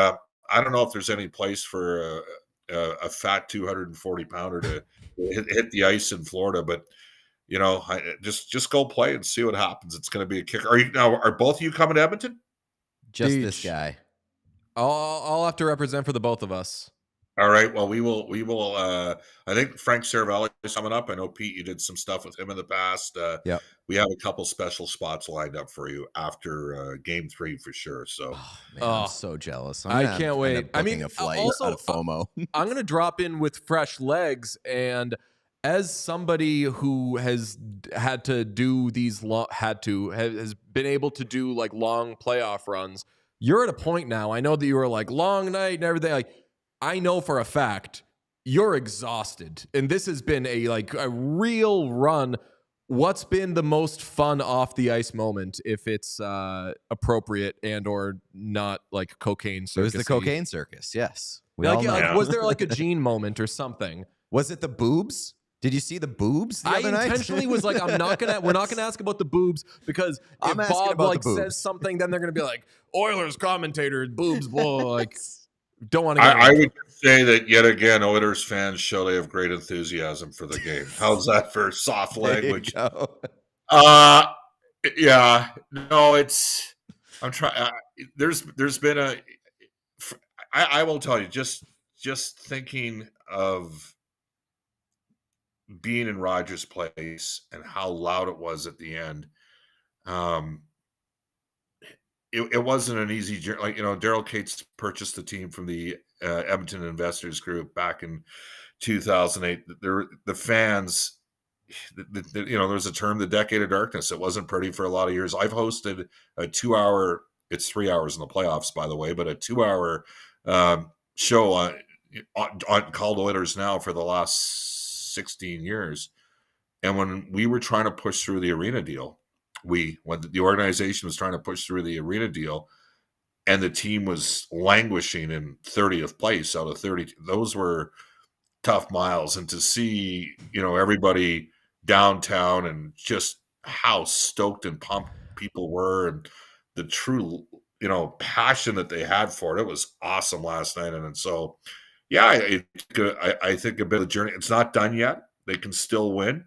I don't know if there's any place for a fat 240-pounder to hit the ice in Florida, but just go play and see what happens. It's going to be a kick. Are both of you coming to Edmonton? Just Deej. this guy. I'll have to represent for the both of us. All right. Well, we will. I think Frank Saravelli is coming up. I know, Pete, you did some stuff with him in the past. Yep. We have a couple special spots lined up for you after Game 3 for sure. So, I'm so jealous. I can't wait. I mean, a flight also, out of FOMO. I'm going to drop in with fresh legs, and as somebody who has had to do these has been able to do like long playoff runs, you're at a point now. I know that you were like long night and everything. Like, I know for a fact you're exhausted, and this has been a real run. What's been the most fun off the ice moment, if it's appropriate and or not like cocaine circus? It was the cocaine circus. Yes. Was there like a Gene moment or something? Was it the boobs? Did you see the boobs the other night? Intentionally was like, we're not gonna ask about the boobs, because if Bob says something, then they're gonna be like, Oilers commentator, boobs, blah, like. Don't want to. I would say that yet again, Oilers fans show they have great enthusiasm for the game. How's that for soft language? Yeah, no, it's. I'm trying. There's been I will tell you, just thinking of being in Rogers Place and how loud it was at the end. It wasn't an easy journey. Like, Daryl Cates purchased the team from the Edmonton Investors Group back in 2008. The fans there's a term, the decade of darkness. It wasn't pretty for a lot of years. I've hosted a 2-hour, it's 3 hours in the playoffs, by the way, but a 2-hour show on called Oilers Now for the last 16 years. And when we were trying to push through the arena deal, when the organization was trying to push through the arena deal, and the team was languishing in 30th place out of 30, those were tough miles. And to see, everybody downtown and just how stoked and pumped people were, and the true, passion that they had for it, it was awesome last night. And so, yeah, I think a bit of the journey, it's not done yet. They can still win.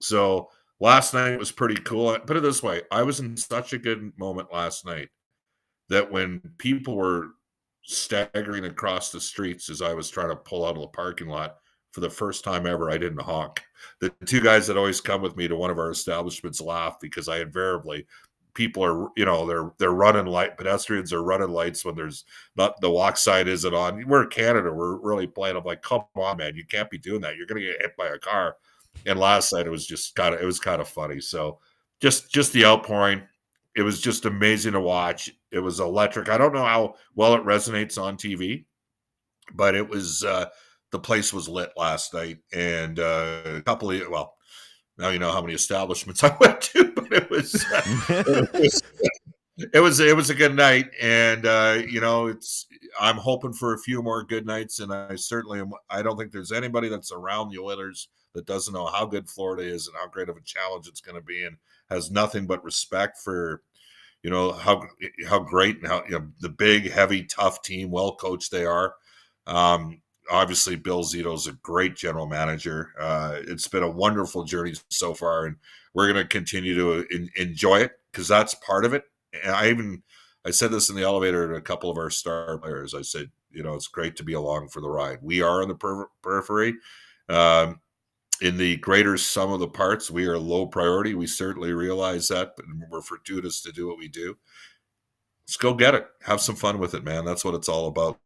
So last night was pretty cool. Put it this way, I was in such a good moment last night that when people were staggering across the streets as I was trying to pull out of the parking lot, for the first time ever, I didn't honk. The two guys that always come with me to one of our establishments laugh because I invariably, people are, they're running light, pedestrians are running lights when there's not, the walk side isn't on. We're in Canada, we're really playing. I'm like, come on, man, you can't be doing that. You're going to get hit by a car. And last night it was just kind of funny. So just the outpouring, it was just amazing to watch. It was electric. I don't know how well it resonates on TV, but it was, the place was lit last night. And a couple of, well, now you know how many establishments I went to, but it was it was a good night. And I'm hoping for a few more good nights. And I certainly am. I don't think there's anybody that's around the Oilers that doesn't know how good Florida is and how great of a challenge it's going to be, and has nothing but respect for, how great and how, the big, heavy, tough team, well coached they are. Obviously, Bill Zito's a great general manager. It's been a wonderful journey so far, and we're going to continue to enjoy it because that's part of it. And I said this in the elevator to a couple of our star players. I said, it's great to be along for the ride. We are on the periphery. In the greater sum of the parts, we are low priority. We certainly realize that, but we're fortuitous to do what we do. Let's go get it. Have some fun with it, man. That's what it's all about.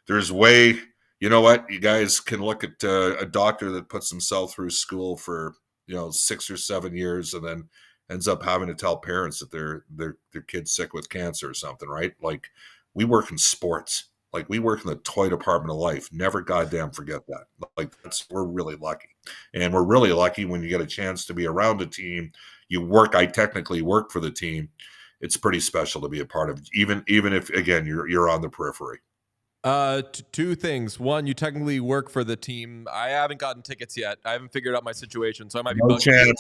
There's way... You know what? You guys can look at a doctor that puts himself through school for 6 or 7 years and then ends up having to tell parents that their kid's sick with cancer or something, right? Like, we work in sports, like we work in the toy department of life. Never goddamn forget that. Like, we're really lucky, and we're really lucky when you get a chance to be around a team. I technically work for the team. It's pretty special to be a part of, even if again you're on the periphery. Two things. One, you technically work for the team. I haven't gotten tickets yet. I haven't figured out my situation, so I might be bugging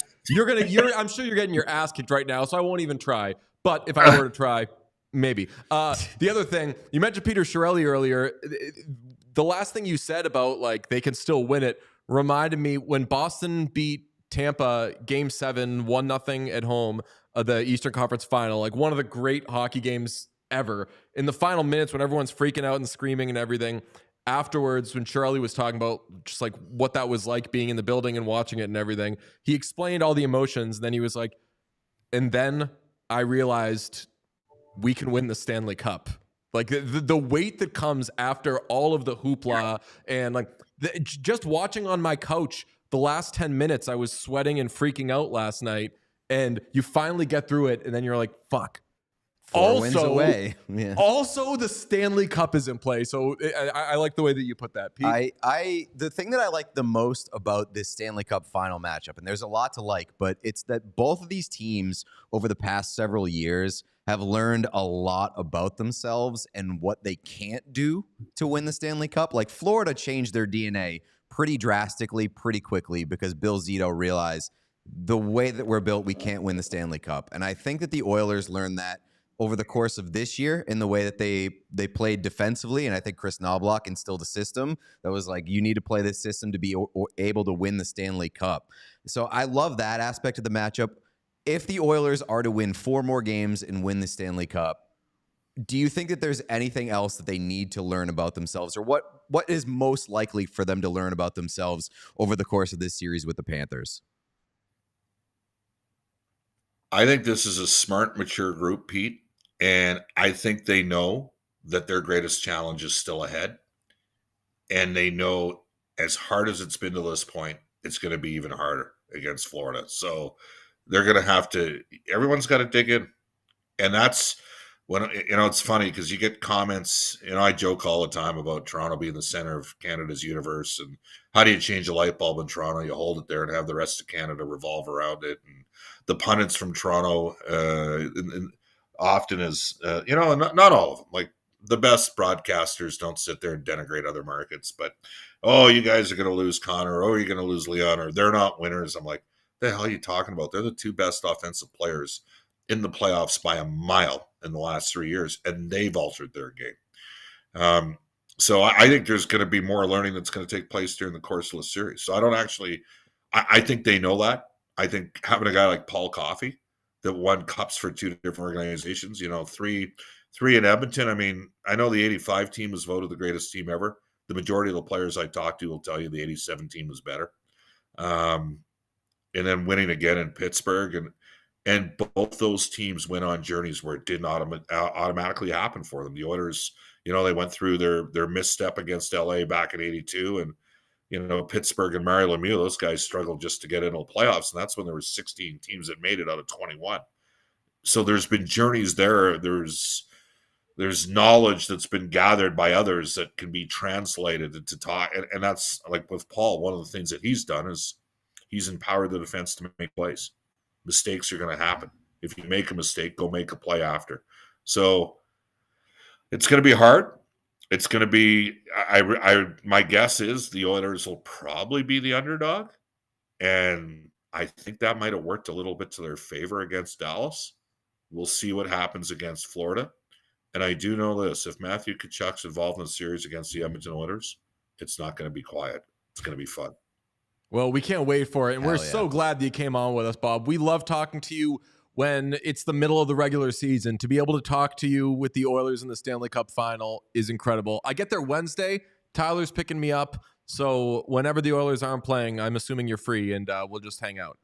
you. I'm sure you're getting your ass kicked right now, so I won't even try. But if I were to try, maybe. The other thing, you mentioned Peter Chiarelli earlier. The last thing you said about like they can still win it reminded me when Boston beat Tampa Game 7, 1-0 at home, the Eastern Conference Final, like one of the great hockey games ever. In the final minutes when everyone's freaking out and screaming and everything, afterwards when Chiarelli was talking about just like what that was like being in the building and watching it and everything, he explained all the emotions. Then he was like, and then I realized we can win the Stanley Cup. Like the weight that comes after all of the hoopla and like just watching on my couch the last 10 minutes, I was sweating and freaking out last night, and you finally get through it. And then you're like, fuck. 4 wins away. Yeah. Also, the Stanley Cup is in play, so I like the way that you put that, Pete. The thing that I like the most about this Stanley Cup final matchup, and there's a lot to like, but it's that both of these teams over the past several years have learned a lot about themselves and what they can't do to win the Stanley Cup. Like, Florida changed their DNA pretty drastically, pretty quickly, because Bill Zito realized the way that we're built, we can't win the Stanley Cup. And I think that the Oilers learned that over the course of this year in the way that they played defensively. And I think Chris Knobloch instilled a system that was like, you need to play this system to be able to win the Stanley Cup. So I love that aspect of the matchup. If the Oilers are to win 4 more games and win the Stanley Cup, do you think that there's anything else that they need to learn about themselves, or what is most likely for them to learn about themselves over the course of this series with the Panthers? I think this is a smart, mature group, Pete. And I think they know that their greatest challenge is still ahead. And they know, as hard as it's been to this point, it's going to be even harder. against Florida. So they're going to have to, everyone's got to dig in. And that's when, it's funny because you get comments, I joke all the time about Toronto being the center of Canada's universe. And how do you change a light bulb in Toronto? You hold it there and have the rest of Canada revolve around it. And the pundits from Toronto often is, not all of them, like the best broadcasters don't sit there and denigrate other markets, but, oh, you guys are going to lose Connor, or you're going to lose Leon, or they're not winners. I'm like, the hell are you talking about? They're the two best offensive players in the playoffs by a mile in the last 3 years, and they've altered their game. So I think there's going to be more learning that's going to take place during the course of the series. So I think they know that. I think having a guy like Paul Coffey that won cups for two different organizations, three in Edmonton. I mean, I know the 85 team was voted the greatest team ever. The majority of the players I talked to will tell you the 87 team was better. And then winning again in Pittsburgh. And both those teams went on journeys where it didn't automatically happen for them. The Oilers, they went through their misstep against LA back in 82. And, Pittsburgh and Mario Lemieux, those guys struggled just to get into the playoffs. And that's when there were 16 teams that made it out of 21. So there's been journeys there. There's knowledge that's been gathered by others that can be translated into talk. And that's like with Paul, one of the things that he's done is he's empowered the defense to make plays. Mistakes are going to happen. If you make a mistake, go make a play after. So it's going to be hard. It's going to be, my guess is the Oilers will probably be the underdog. And I think that might have worked a little bit to their favor against Dallas. We'll see what happens against Florida. And I do know this, if Matthew Tkachuk's involved in the series against the Edmonton Oilers, it's not going to be quiet. It's going to be fun. Well, we can't wait for it. And we're Hell yeah. so glad that you came on with us, Bob. We love talking to you when it's the middle of the regular season. To be able to talk to you with the Oilers in the Stanley Cup Final is incredible. I get there Wednesday. Tyler's picking me up. So whenever the Oilers aren't playing, I'm assuming you're free, and we'll just hang out.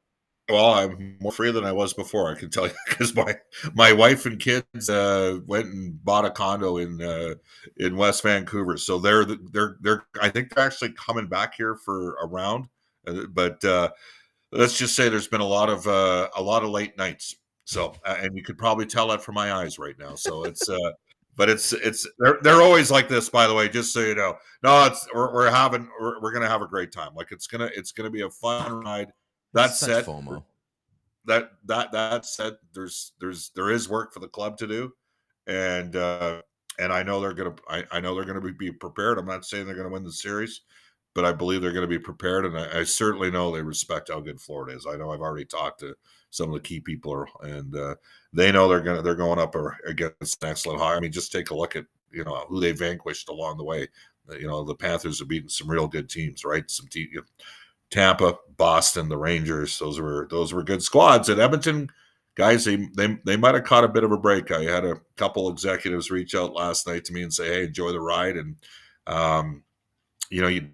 Well, I'm more free than I was before, I can tell you, because my wife and kids went and bought a condo in West Vancouver. So they're I think they're actually coming back here for a round. But let's just say there's been a lot of late nights. So and you could probably tell that from my eyes right now. So it's but it's they're always like this, by the way, just so you know. No, we're gonna have a great time. Like it's gonna be a fun ride. That said, FOMO. That said, there is work for the club to do, and I know they're gonna be prepared. I'm not saying they're gonna win the series, but I believe they're going to be prepared, and I certainly know they respect how good Florida is. I know I've already talked to some of the key people, and they know they're going up against an excellent high. I mean, just take a look at who they vanquished along the way. The Panthers have beaten some real good teams, right? Tampa, Boston, the Rangers. Those were good squads. At Edmonton, guys, they might have caught a bit of a break. I had a couple executives reach out last night to me and say, "Hey, enjoy the ride," and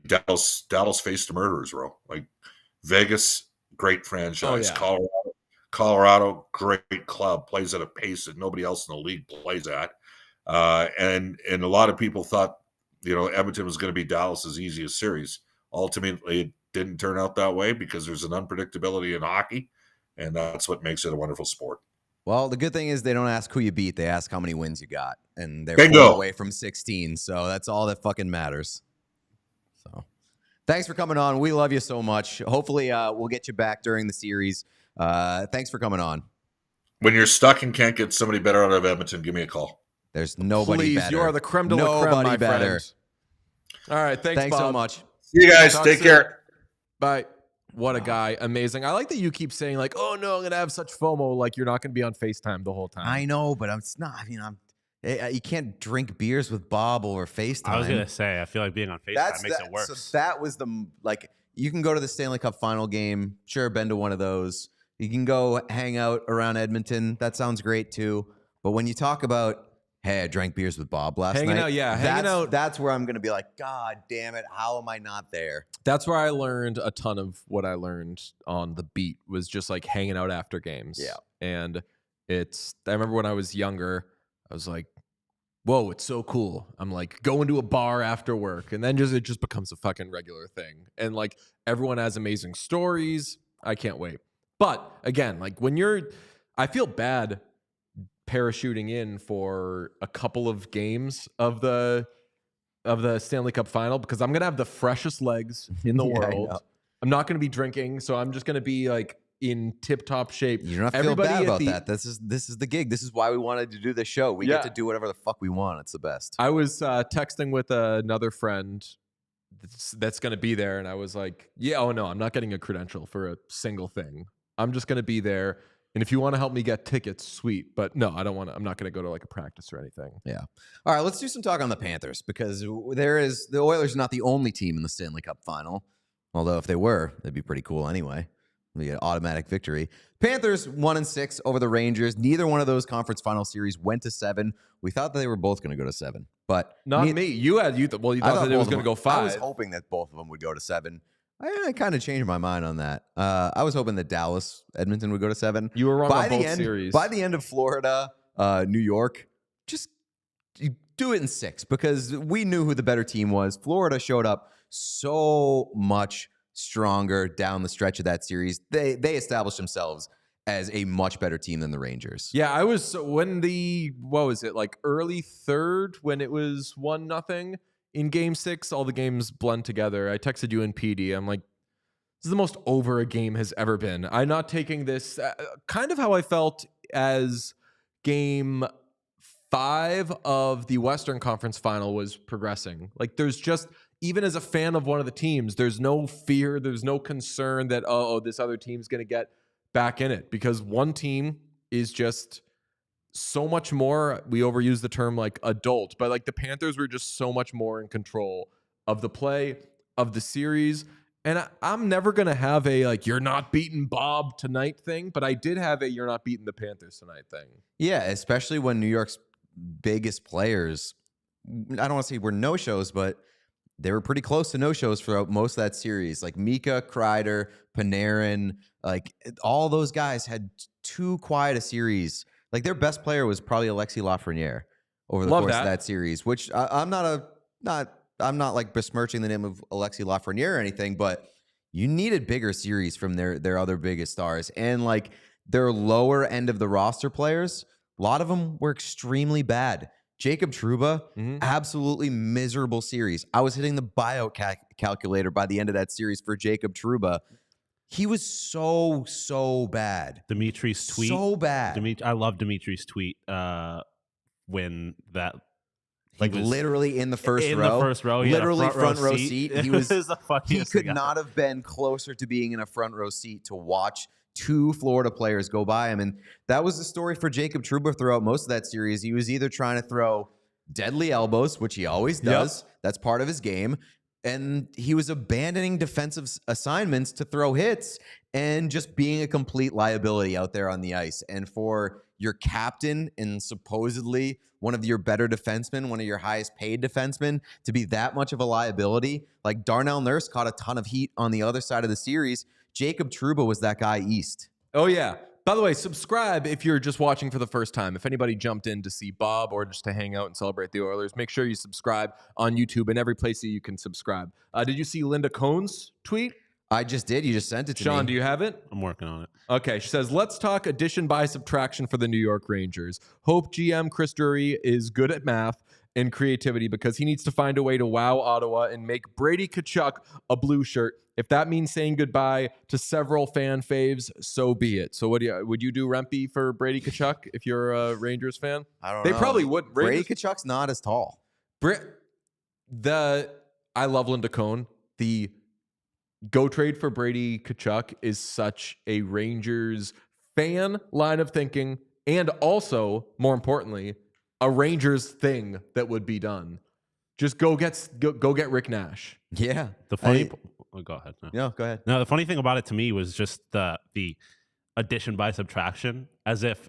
Dallas faced a murderer's row. Like Vegas, great franchise. Oh, yeah. Colorado, great club, plays at a pace that nobody else in the league plays at. And a lot of people thought, Edmonton was going to be Dallas's easiest series. Ultimately, it didn't turn out that way because there's an unpredictability in hockey, and that's what makes it a wonderful sport. Well, the good thing is they don't ask who you beat; they ask how many wins you got, and they're Bingo. 4 away from 16. So that's all that fucking matters. So, thanks for coming on. We love you so much. Hopefully, we'll get you back during the series. Thanks for coming on. When you're stuck and can't get somebody better out of Edmonton, give me a call. There's nobody Please, better. you are the creme de la creme, Nobody my better. friend. All right, thanks so Bob. much. See you guys. Talk Take soon. care. Bye. What a guy. Amazing. I like that you keep saying like, oh no, I'm going to have such FOMO. Like you're not going to be on FaceTime the whole time. I know, but it's not. I mean, you can't drink beers with Bob over FaceTime. I was gonna say, I feel like being on FaceTime makes it worse. So that was you can go to the Stanley Cup Final game. Sure, been to one of those. You can go hang out around Edmonton. That sounds great too. But when you talk about, hey, I drank beers with Bob last night. Hanging out. That's where I'm going to be like, God damn it. How am I not there? That's where I learned a ton of what I learned on the beat was just like hanging out after games. Yeah. And I remember when I was younger, I was like, whoa, it's so cool. I'm like going to a bar after work. And then it just becomes a fucking regular thing. And like everyone has amazing stories. I can't wait. But again, like I feel bad parachuting in for a couple of games of the Stanley Cup Final because I'm gonna have the freshest legs in the world. I'm not gonna be drinking, so I'm just gonna be like in tip-top shape. You don't have to feel bad about that. This is the gig. This is why we wanted to do this show. We get to do whatever the fuck we want. It's the best. I was texting with another friend that's going to be there, and I was like, I'm not getting a credential for a single thing. I'm just going to be there, and if you want to help me get tickets, sweet. But no, I don't want to. I'm not going to go to like a practice or anything. Yeah. All right, let's do some talk on the Panthers because the Oilers are not the only team in the Stanley Cup Final. Although if they were, that'd be pretty cool anyway. We get automatic victory. Panthers 1-6 over the Rangers. Neither one of those conference final series went to 7. We thought that they were both going to go to 7, but not me. You thought that it was going to go 5. I was hoping that both of them would go to 7. I kind of changed my mind on that. I was hoping that Edmonton would go to 7. You were wrong on both series. By the end of Florida, New York, just do it in 6 because we knew who the better team was. Florida showed up so much stronger down the stretch of that series. They established themselves as a much better team than the Rangers. Yeah, I was when early third when it was 1-0 in Game 6. All the games blend together. I texted you in PD. I'm like, this is the most over a game has ever been. I'm not taking this kind of how I felt as Game 5 of the Western Conference Final was progressing. Like there's just, even as a fan of one of the teams, there's no fear, there's no concern that, this other team's going to get back in it because one team is just so much more, we overuse the term like adult, but like the Panthers were just so much more in control of the play, of the series. And I'm never going to have a like, you're not beating Bob tonight thing, but I did have a you're not beating the Panthers tonight thing. Yeah, especially when New York's biggest players, I don't want to say were no-shows, but they were pretty close to no-shows throughout most of that series. Like Mika, Kreider, Panarin, like all those guys had too quiet a series. Like their best player was probably Alexis Lafreniere over the course of that series, which I'm not like besmirching the name of Alexis Lafreniere or anything, but you needed bigger series from their other biggest stars. And like their lower end of the roster players, a lot of them were extremely bad. Jacob Trouba, absolutely miserable series. I was hitting the buyout calculator by the end of that series for Jacob Trouba. He was so bad. Dimitri's tweet. So bad. I love Dimitri's tweet when that... Like literally in the first row. In the first row. Literally front row seat. He was he could thing not have been closer to being in a front row seat to watch 2 Florida players go by him. And that was the story for Jacob Trouba throughout most of that series. He was either trying to throw deadly elbows, which he always does. Yep. That's part of his game. And he was abandoning defensive assignments to throw hits and just being a complete liability out there on the ice. And for your captain and supposedly one of your better defensemen, one of your highest paid defensemen, to be that much of a liability, like Darnell Nurse caught a ton of heat on the other side of the series. Jacob Trouba was that guy east. Oh, yeah. By the way, subscribe if you're just watching for the first time. If anybody jumped in to see Bob or just to hang out and celebrate the Oilers, make sure you subscribe on YouTube and every place that you can subscribe. Did you see Linda Cohn's tweet? I just did. You just sent it to me. Sean, do you have it? I'm working on it. Okay. She says, let's talk addition by subtraction for the New York Rangers. Hope GM Chris Drury is good at math and creativity because he needs to find a way to wow Ottawa and make Brady Tkachuk a blue shirt. If that means saying goodbye to several fan faves, so be it. So would you do Rempe for Brady Tkachuk if you're a Rangers fan? I don't know. They probably would. Brady Tkachuk's not as tall. I love Linda Cohn. The go trade for Brady Tkachuk is such a Rangers fan line of thinking, and also, more importantly, a Rangers thing that would be done. Just go get Rick Nash. Yeah. The funny... go ahead. No, go ahead. No, the funny thing about it to me was just the addition by subtraction, as if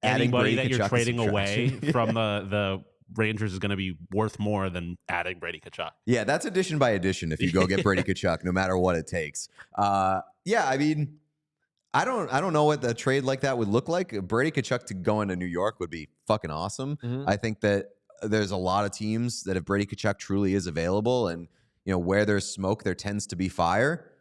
anybody that you're trading away from the Rangers is going to be worth more than adding Brady Tkachuk. Yeah, that's addition by addition if you go get Brady Tkachuk, no matter what it takes. Yeah, I mean, I don't know what a trade like that would look like. Brady Tkachuk to go into New York would be fucking awesome. Mm-hmm. I think that there's a lot of teams that if Brady Tkachuk truly is available and, you know, where there's smoke, there tends to be fire.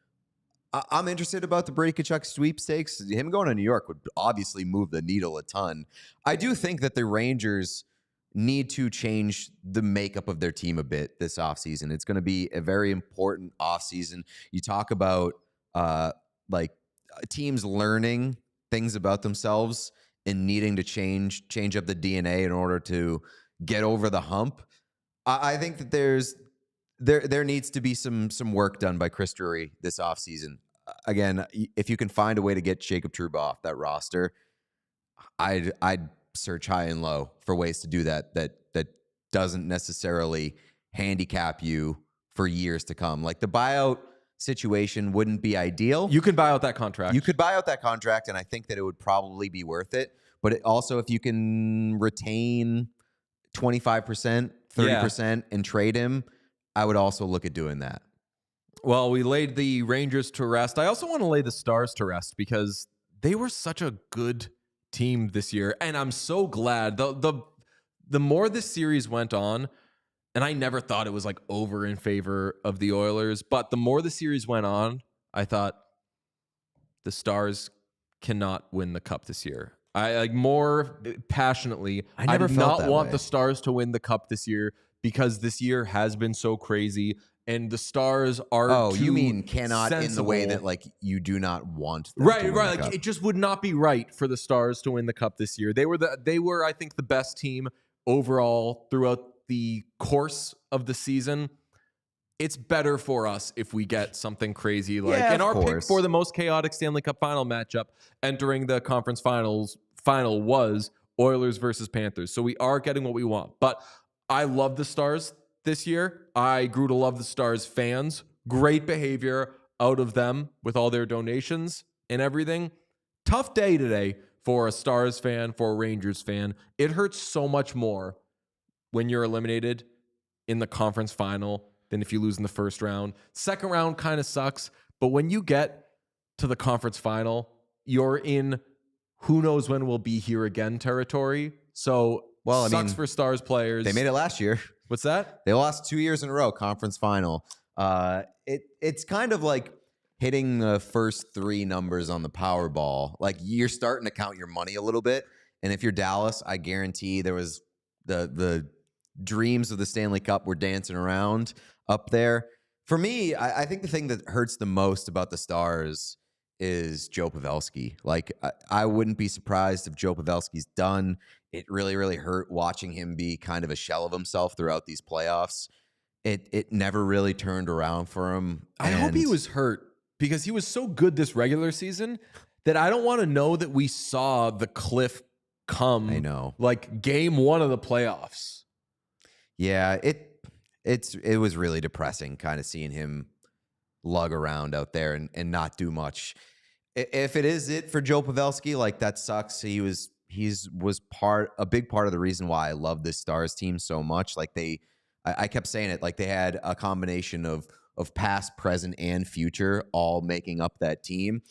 I'm interested about the Brady Tkachuk sweepstakes. Him going to New York would obviously move the needle a ton. I do think that the Rangers need to change the makeup of their team a bit this offseason. It's going to be a very important offseason. You talk about teams learning things about themselves and needing to change up the DNA in order to get over the hump. I think that there needs to be some work done by Chris Drury this offseason. Again, if you can find a way to get Jacob Trouba off that roster, I'd search high and low for ways to do that doesn't necessarily handicap you for years to come. Like the buyout situation wouldn't be ideal. You can buy out that contract. You could buy out that contract, and I think that it would probably be worth it. But it also, if you can retain 25%, 30% and trade him, I would also look at doing that. Well, we laid the Rangers to rest. I also want to lay the Stars to rest because they were such a good team this year, and I'm so glad. The more this series went on, and I never thought it was like over in favor of the Oilers, but the more the series went on, I thought the Stars cannot win the cup this year. I like more passionately. I never did felt not that want way. the Stars to win the cup this year because this year has been so crazy, and the Stars are. Oh, too you mean cannot sensible. in the way that like you do not want them to Right. win the Like cup. it just would not be right for the Stars to win the cup this year. They were I think the best team overall throughout the course of the season. It's better for us if we get something crazy like Yeah, and of our pick course. for the most chaotic Stanley Cup final matchup entering the conference final was Oilers versus Panthers. So we are getting what we want. But I love the Stars this year. I grew to love the Stars fans. Great behavior out of them with all their donations and everything. Tough day today for a Stars fan, for a Rangers fan. It hurts so much more when you're eliminated in the conference final than if you lose in the first round. Second round kind of sucks, but when you get to the conference final, you're in who knows when we'll be here again territory. So, sucks for Stars players. They made it last year. What's that? They lost 2 years in a row, conference final. It's kind of like hitting the first three numbers on the Powerball. Like you're starting to count your money a little bit. And if you're Dallas, I guarantee there was the dreams of the Stanley Cup were dancing around up there. For me, I think the thing that hurts the most about the Stars is Joe Pavelski. Like I wouldn't be surprised if Joe Pavelski's done. It really, really hurt watching him be kind of a shell of himself throughout these playoffs. It never really turned around for him. I hope he was hurt because he was so good this regular season that I don't want to know that we saw the cliff come. I know. Like game one of the playoffs. Yeah, it was really depressing kind of seeing him lug around out there and not do much. If it is it for Joe Pavelski, like that sucks. He was a big part of the reason why I love this Stars team so much. Like I kept saying it, like they had a combination of past, present, and future all making up that team.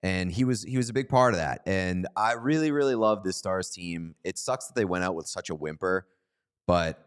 And he was a big part of that. And I really, really love this Stars team. It sucks that they went out with such a whimper, but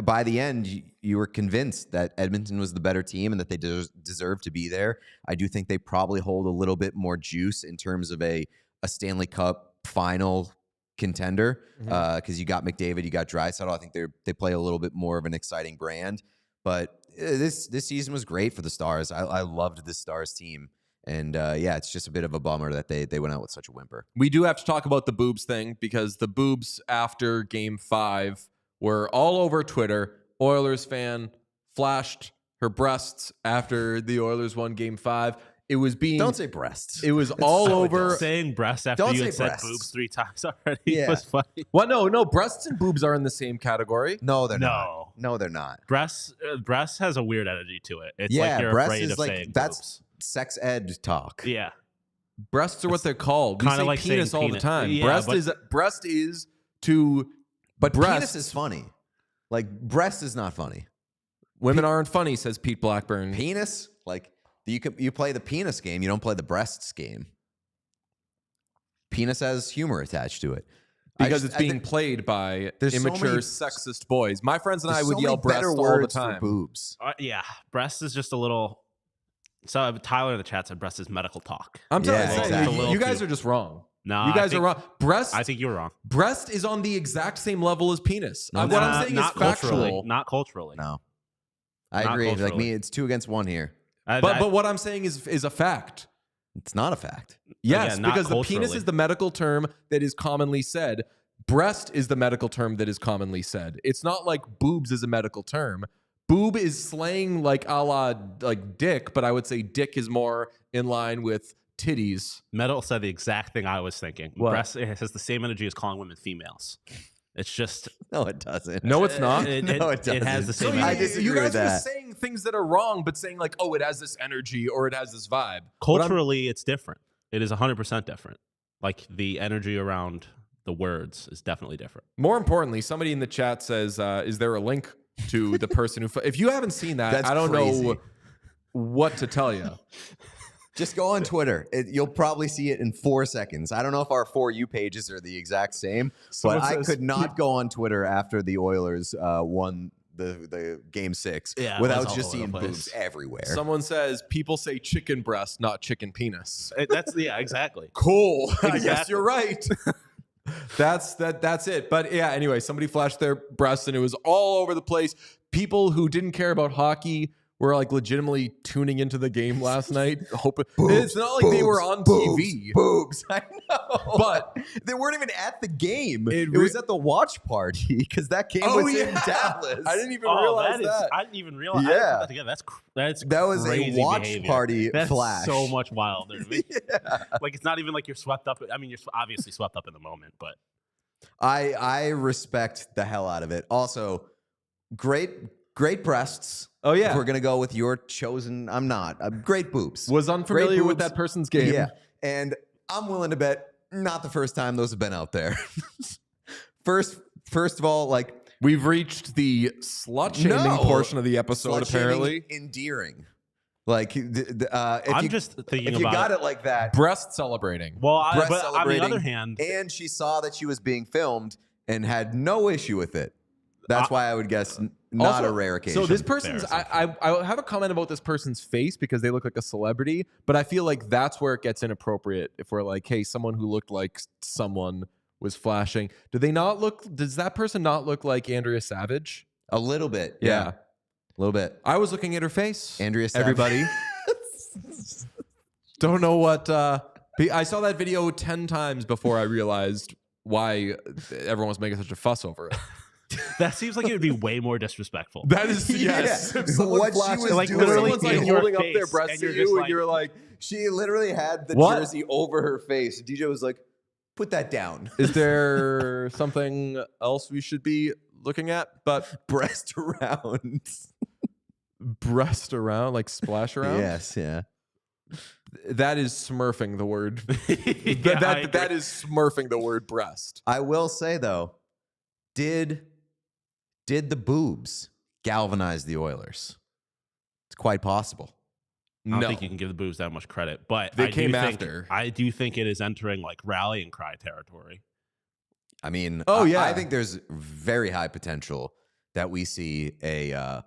by the end, you were convinced that Edmonton was the better team and that they deserved to be there. I do think they probably hold a little bit more juice in terms of a Stanley Cup final contender because you got McDavid, you got Draisaitl. I think they play a little bit more of an exciting brand. But this season was great for the Stars. I loved this Stars team. And it's just a bit of a bummer that they went out with such a whimper. We do have to talk about the boobs thing because the boobs after game 5 were all over Twitter. Oilers fan flashed her breasts after the Oilers won game 5. It was being... Don't say breasts. It was all over... Saying breasts after Don't you say had said breasts. boobs 3 times already was funny. Well, no, breasts and boobs are in the same category. No, they're No. not. No, they're not. Breasts has a weird energy to it. It's Yeah, like you're breasts afraid is of like saying that's boobs. sex ed talk. Yeah. Breasts are what they're called. We kinda say like penis saying all penis. the time. Yeah, breast is to... But breasts. penis is funny. Like breast is not funny. Women aren't funny, says Pete Blackburn. Penis, like you play the penis game, you don't play the breasts game. Penis has humor attached to it Because it's being played by there's so immature, many- sexist boys. My friends and I there's would so yell many breasts better all the words time. for boobs. Yeah. Breast is just a little... So Tyler in the chat said breast is medical talk. I'm telling Yeah, you, exactly. you guys are just wrong. No, you guys are wrong. Breast. I think you were wrong. Breast is on the exact same level as penis. No, What I'm saying is factual. Not culturally. No, I Not agree. Like culturally. me, it's 2 against 1 here. But what I'm saying is a fact. It's not a fact. Yes, Again, not because the penis culturally. is the medical term that is commonly said. Breast is the medical term that is commonly said. It's not like boobs is a medical term. Boob is slang like a la like dick, but I would say dick is more in line with titties. Metal said the exact thing I was thinking. What? Breast it has the same energy as calling women females. It's just No, it doesn't. No, it's not. No, it doesn't. It has the same. I energy. disagree you guys with are that. saying things that are wrong, but saying like, oh, it has this energy or it has this vibe. Culturally, it's different. It is 100% different. Like the energy around the words is definitely different. More importantly, somebody in the chat says, is there a link to the person who... If you haven't seen that, That's I don't crazy. know what to tell you. Just go on Twitter. You'll probably see it in 4 seconds. I don't know if our For You pages are the exact same, Someone but I says- could not go on Twitter after the Oilers won the game 6 Yeah, it without was just all over seeing the place. boobs everywhere. Someone says, people say chicken breast, not chicken penis. Exactly. Cool. I guess Exactly. you're right. That's it. But yeah, anyway, somebody flashed their breasts and it was all over the place. People who didn't care about hockey were like legitimately tuning into the game last night. Hoping it's not like they were on TV. Boobs. I know. But they weren't even at the game. It It was at the watch party because that game was in Dallas. I didn't even realize that. I didn't even realize. Yeah. I didn't put that together. That was a crazy watch behavior. party That's flash. so much wilder to me. Yeah. Like it's not even like you're swept up. I mean, you're obviously swept up in the moment, but I respect the hell out of it. Also, great breasts. Oh, yeah. If we're gonna go with your chosen, I'm not. Great boobs. Was unfamiliar Great with boobs. that person's game. Yeah, and I'm willing to bet not the first time those have been out there. First of all, like We've reached the slut shaming No. portion of the episode, slut-shaming, apparently. endearing. Like if I'm you, just thinking if you about got it like that, Breast celebrating. Well, breast but on the celebrating, other hand, and she saw that she was being filmed and had no issue with it. That's why I would guess not Also, a rare occasion. So this person's, Fair I have a comment about this person's face because they look like a celebrity, but I feel like that's where it gets inappropriate. If we're like, hey, someone who looked like someone was flashing. Does that person not look like Andrea Savage? a little bit, Yeah. a little bit. I was looking at her face. Andrea Savage. Everybody. Don't know what, I saw that video 10 times before I realized why everyone was making such a fuss over it. that seems like it would be way more disrespectful. That is, yes. Yeah. If someone What she flashes, was like, doing. literally someone's like in your holding up their face, breasts and at you're you, just and like- you're like, She literally had the What? jersey over her face. DJ was like, "Put that down." is there something else we should be looking at? But Breast around. breast around, like splash around? Yes, yeah. That is smurfing the word. Yeah, I that agree. is smurfing the word breast. I will say though, did the boobs galvanize the Oilers? It's quite possible. I don't No. think you can give the boobs that much credit, but They I came do think, after. I do think it is entering like rallying cry territory. I mean, Oh, yeah. I think there's very high potential that we see a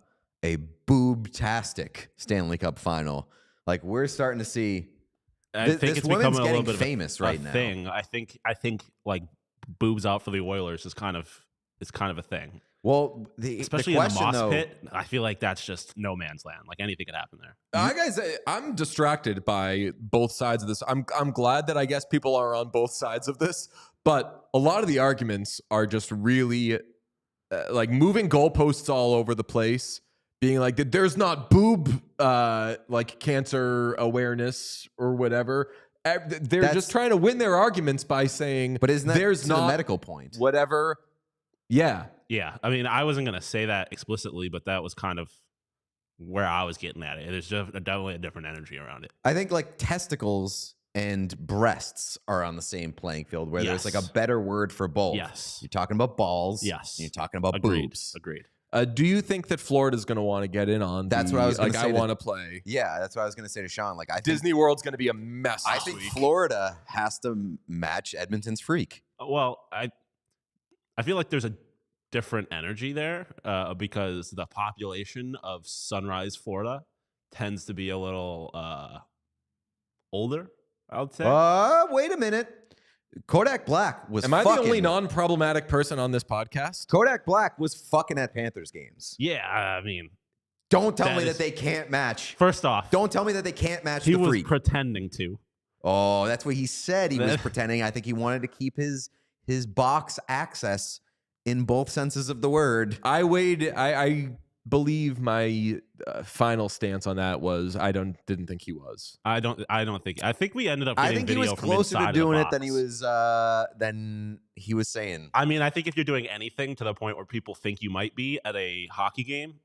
boob-tastic Stanley Cup Final. Like we're starting to see. I This- think this it's woman's becoming a little getting bit famous of a right now. thing. I think like boobs out for the Oilers is kind of a thing, Well, the especially the in the question, moss though, pit. I feel like that's just no man's land. Like anything could happen there. I'm distracted by both sides of this. I'm glad that I guess people are on both sides of this, but a lot of the arguments are just really like moving goalposts all over the place, being like that there's not boob like cancer awareness or whatever. They're just trying to win their arguments by saying, But isn't that there's to not the medical point? whatever. Yeah. Yeah, I mean, I wasn't gonna say that explicitly, but that was kind of where I was getting at it. There's just definitely a different energy around it. I think like testicles and breasts are on the same playing field where there's like a Yes. better word for both. Yes. You're talking about balls. Yes. You're talking about Agreed. boobs. Agreed. Do you think that Florida's going to want to get in on That's what I was gonna like, say I to- want to play. Yeah, that's what I was going to say to Sean. Like I think, Disney World's going to be a mess I this think week. Florida has to match Edmonton's freak. Well, I feel like there's a different energy there because the population of Sunrise, Florida, tends to be a little older, I would say. Wait a minute. Kodak Black was Am I the only non-problematic person on this podcast? Kodak Black was fucking at Panthers games. Yeah, I mean, Don't tell me that they can't match. first off, Don't tell me that they can't match he the was freak. pretending to. Oh, that's what he said. He was pretending. I think he wanted to keep his box access in both senses of the word. I believe my final stance on that was didn't think he was. I think we ended up I getting think he was video from closer inside to of the doing it box. than he was saying. I mean, I think if you're doing anything to the point where people think you might be at a hockey game,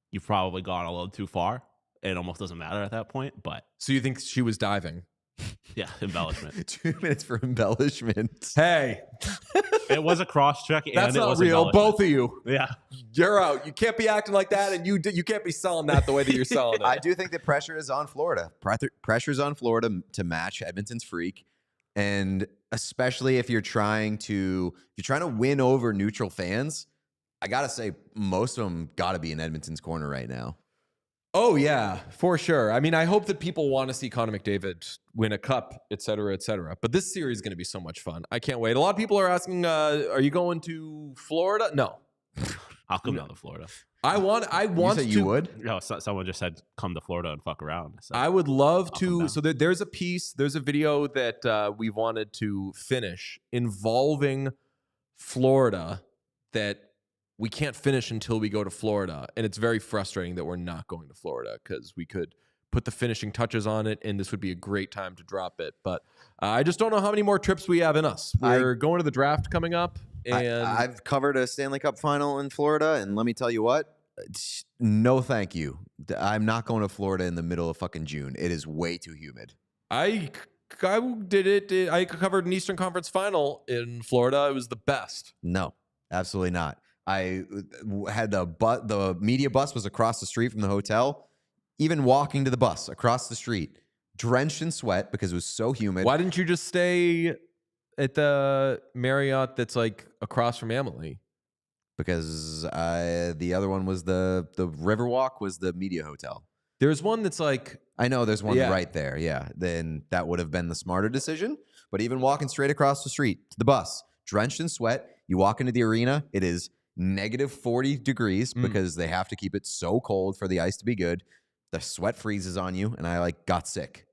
you've probably gone a little too far. It almost doesn't matter at that point, but So you think she was diving? yeah, embellishment. 2 minutes for embellishment. Hey, It was a cross check, and that's it not was real. embellishment. Both of you, Yeah, you're out. You can't be acting like that, and you can't be selling that the way that you're selling it. I do think the pressure is on Florida. Pressure's on Florida to match Edmonton's freak, and especially if you're trying to win over neutral fans. I gotta say, most of them gotta be in Edmonton's corner right now. Oh yeah, for sure. I mean, I hope that people want to see Connor McDavid win a cup, et cetera, et cetera. But this series is going to be so much fun. I can't wait. A lot of people are asking, are you going to Florida? No. I'll come down to Florida. I want You said to. you would? No, someone just said come to Florida and fuck around. So I would love I'll come to. down. So there's a video that we wanted to finish involving Florida that we can't finish until we go to Florida. And it's very frustrating that we're not going to Florida because we could put the finishing touches on it and this would be a great time to drop it. But I just don't know how many more trips we have in us. We're going to the draft coming up. And I've covered a Stanley Cup final in Florida, and let me tell you what, no thank you. I'm not going to Florida in the middle of fucking June. It is way too humid. I did it. I covered an Eastern Conference final in Florida. It was the best. No, absolutely not. I had the media bus was across the street from the hotel. Even walking to the bus across the street, drenched in sweat because it was so humid. Why didn't you just stay at the Marriott that's like across from Emily? Because the other one was the Riverwalk was the media hotel. There's one that's like, I know there's one Yeah. right there. Yeah, then that would have been the smarter decision. But even walking straight across the street to the bus, drenched in sweat, you walk into the arena, it is negative 40 degrees because they have to keep it so cold for the ice to be good. The sweat freezes on you, and I got sick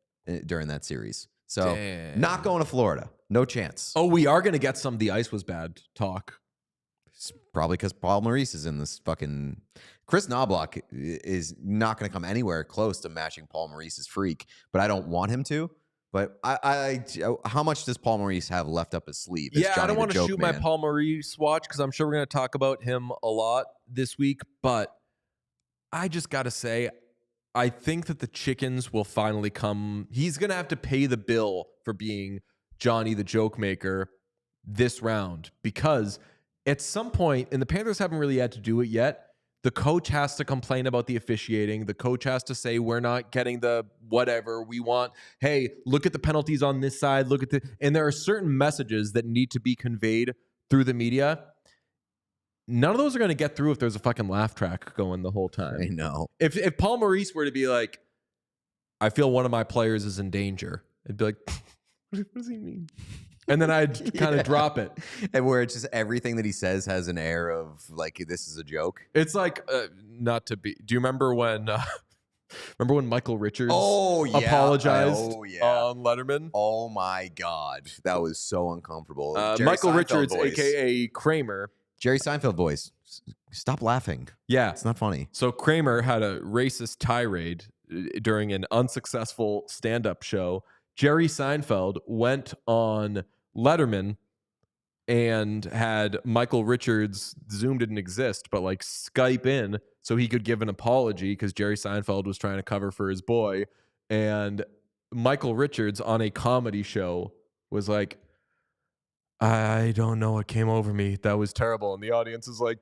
during that series. So Damn. not going to Florida. No chance. oh, we are going to get some the ice was bad talk. It's probably because Paul Maurice is in this fucking... Chris Knobloch is not going to come anywhere close to matching Paul Maurice's freak, but I don't want him to. But how much does Paul Maurice have left up his sleeve? Yeah, I don't want to shoot my Paul Maurice watch because I'm sure we're going to talk about him a lot this week. But I just got to say, I think that the chickens will finally come. He's going to have to pay the bill for being Johnny the Joke Maker this round because at some point, and the Panthers haven't really had to do it yet, the coach has to complain about the officiating. The coach has to say, we're not getting the whatever we want. Hey, look at the penalties on this side. Look at and there are certain messages that need to be conveyed through the media. None of those are going to get through if there's a fucking laugh track going the whole time. I know. If Paul Maurice were to be like, I feel one of my players is in danger, I'd be like, what does he mean? And then I'd kind of drop it. And where it's just everything that he says has an air of like, this is a joke. It's like, not to be. Do you remember when Michael Richards apologized on Letterman? Oh my God. That was so uncomfortable. Michael Seinfeld Richards, voice. a.k.a. Kramer. Jerry Seinfeld voice. Stop laughing. Yeah. It's not funny. So Kramer had a racist tirade during an unsuccessful stand-up show. Jerry Seinfeld went on Letterman and had Michael Richards, Zoom didn't exist, but like Skype in so he could give an apology because Jerry Seinfeld was trying to cover for his boy. And Michael Richards on a comedy show was like, I don't know what came over me. That was terrible. And the audience is like,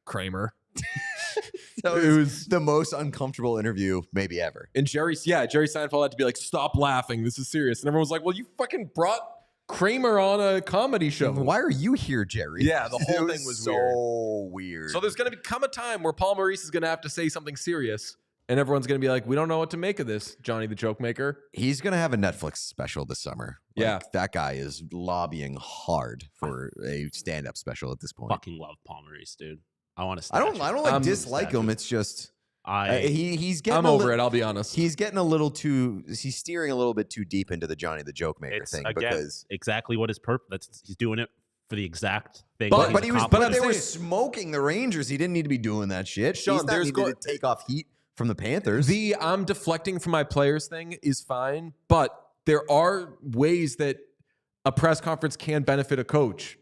Kramer. That was the most uncomfortable interview maybe ever. And Jerry Seinfeld had to be like, stop laughing. This is serious. And everyone was like, well, you fucking brought Kramer on a comedy show. Why are you here, Jerry? Yeah, the whole thing was so weird. So there's going to come a time where Paul Maurice is going to have to say something serious and everyone's going to be like, we don't know what to make of this, Johnny the Joke Maker. He's going to have a Netflix special this summer. Like, Yeah. That guy is lobbying hard for a stand-up special at this point. Fucking love Paul Maurice, dude. I want to. I don't dislike him. It's just he's getting I'm over it. I'll be honest. He's getting a little too. He's steering a little bit too deep into the Johnny the Joke Maker thing because exactly what his purpose. He's doing it for the exact thing. But they were smoking the Rangers. He didn't need to be doing that shit. Sean, he's not needed to take off heat from the Panthers. The I'm deflecting from my players thing is fine, but there are ways that a press conference can benefit a coach.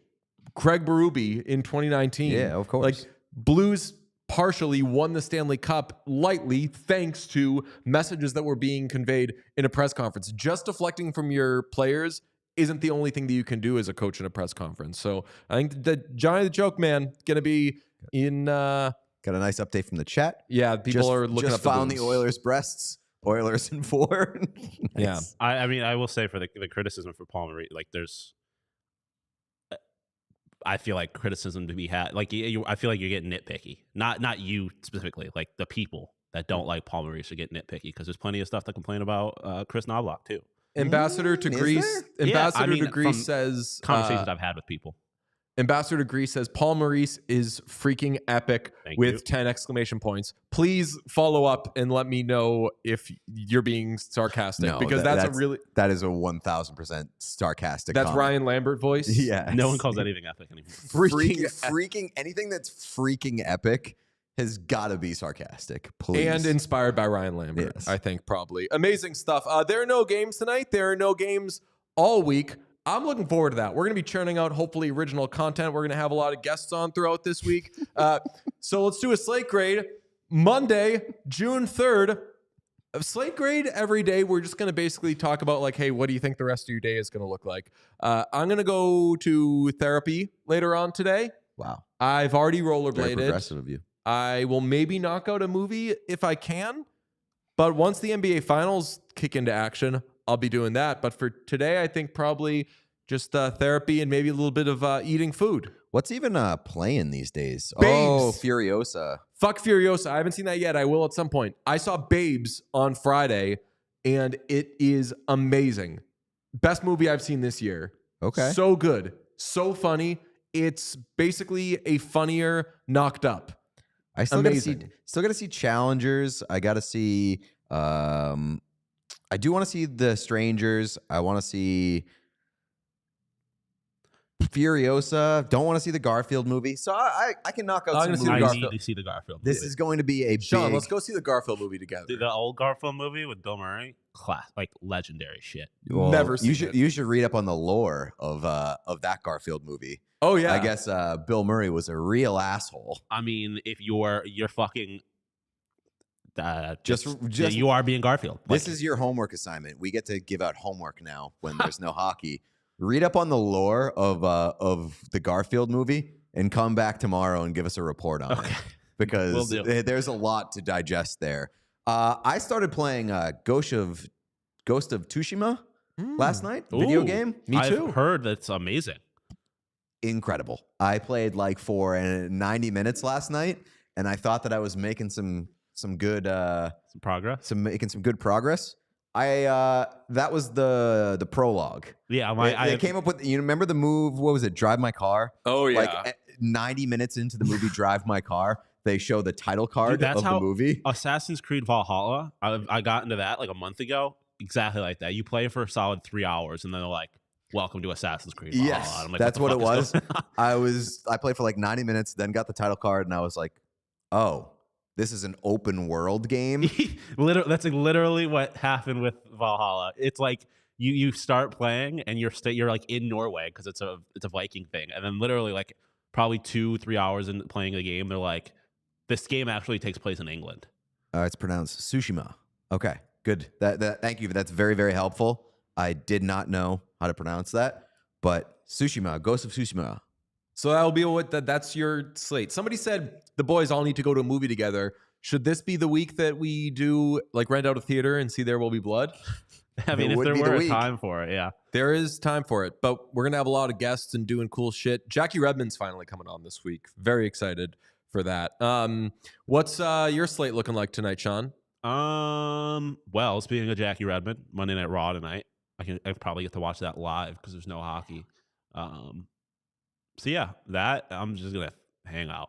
Craig Berube in 2019. Yeah, of course. Like Blues partially won the Stanley Cup lightly thanks to messages that were being conveyed in a press conference. Just deflecting from your players isn't the only thing that you can do as a coach in a press conference. So I think that Johnny the Joke Man going to be in. Got a nice update from the chat. Yeah, people are looking just up found the Oilers' breasts. Oilers in 4. Nice. Yeah, I mean, I will say for the criticism for Paul Maurice, like there's. I feel like criticism to be had. Like I feel like you're getting nitpicky. Not you specifically. Like the people that don't like Paul Maurice are getting nitpicky because there's plenty of stuff to complain about. Chris Knobloch too. Ambassador to Greece. Ambassador to Greece says conversations I've had with people. Ambassador to Greece says Paul Maurice is freaking epic with 10 exclamation points. Please follow up and let me know if you're being sarcastic because that is a 1,000% sarcastic. That's comment. Ryan Lambert voice. Yeah, no one calls anything epic anymore. Freaking anything that's freaking epic has got to be sarcastic, please. And inspired by Ryan Lambert, yes. I think probably. Amazing stuff. There are no games tonight. There are no games all week. I'm looking forward to that. We're going to be churning out, hopefully, original content. We're going to have a lot of guests on throughout this week. So let's do a Slate Grade. Monday, June 3rd. Slate Grade every day. We're just going to basically talk about, like, hey, what do you think the rest of your day is going to look like? I'm going to go to therapy later on today. Wow. I've already rollerbladed. Very progressive of you. I will maybe knock out a movie if I can. But once the NBA Finals kick into action, I'll be doing that. But for today, I think probably just therapy and maybe a little bit of eating food. What's even playing these days? Babes. Oh, Furiosa. Fuck Furiosa. I haven't seen that yet. I will at some point. I saw Babes on Friday, and it is amazing. Best movie I've seen this year. Okay. So good. So funny. It's basically a funnier Knocked Up. I still got to see Challengers. I got to see... I do want to see The Strangers. I want to see Furiosa. Don't want to see the Garfield movie. So I can knock out some movies. I need to see the Garfield movie. This is going to be a Sean, big... let's go see the Garfield movie together. The old Garfield movie with Bill Murray? Like legendary shit. Well, never seen it. You should read up on the lore of that Garfield movie. Oh, yeah. I guess Bill Murray was a real asshole. I mean, if you're fucking... Just you are being Garfield. This is your homework assignment. We get to give out homework now when there's no hockey. Read up on the lore of the Garfield movie and come back tomorrow and give us a report on it because there's a lot to digest there. I started playing Ghost of Tsushima last night. Video game. Me too. I've heard that's amazing. Incredible. I played like for 90 minutes last night, and I thought that I was making some good progress. Making some good progress. That was the prologue. Yeah, they came up with. You remember the move? What was it? Drive My Car. Oh yeah. Like 90 minutes into the movie, Drive My Car, they show the title card of the movie. Assassin's Creed Valhalla. I got into that like a month ago. Exactly like that. You play for a solid 3 hours, and then they're like, "Welcome to Assassin's Creed Valhalla." Yes, I'm like, that's what it was. was. I played for like 90 minutes, then got the title card, and I was like, "Oh, this is an open world game." That's like literally what happened with Valhalla. It's like you start playing and you're like in Norway because it's a Viking thing, and then literally like probably 2-3 hours into playing the game, they're like, "This game actually takes place in England." It's pronounced Tsushima. Okay, good. Thank you. That's very, very helpful. I did not know how to pronounce that, but Tsushima, Ghost of Tsushima. So that'll be that's your slate. Somebody said the boys all need to go to a movie together. Should this be the week that we do like rent out a theater and see There Will Be Blood? I mean, if there were a time for it, yeah. There is time for it, but we're going to have a lot of guests and doing cool shit. Jackie Redmond's finally coming on this week. Very excited for that. What's your slate looking like tonight, Sean? Well, speaking of Jackie Redmond, Monday Night Raw tonight. I probably get to watch that live because there's no hockey. So yeah, that I'm just gonna hang out.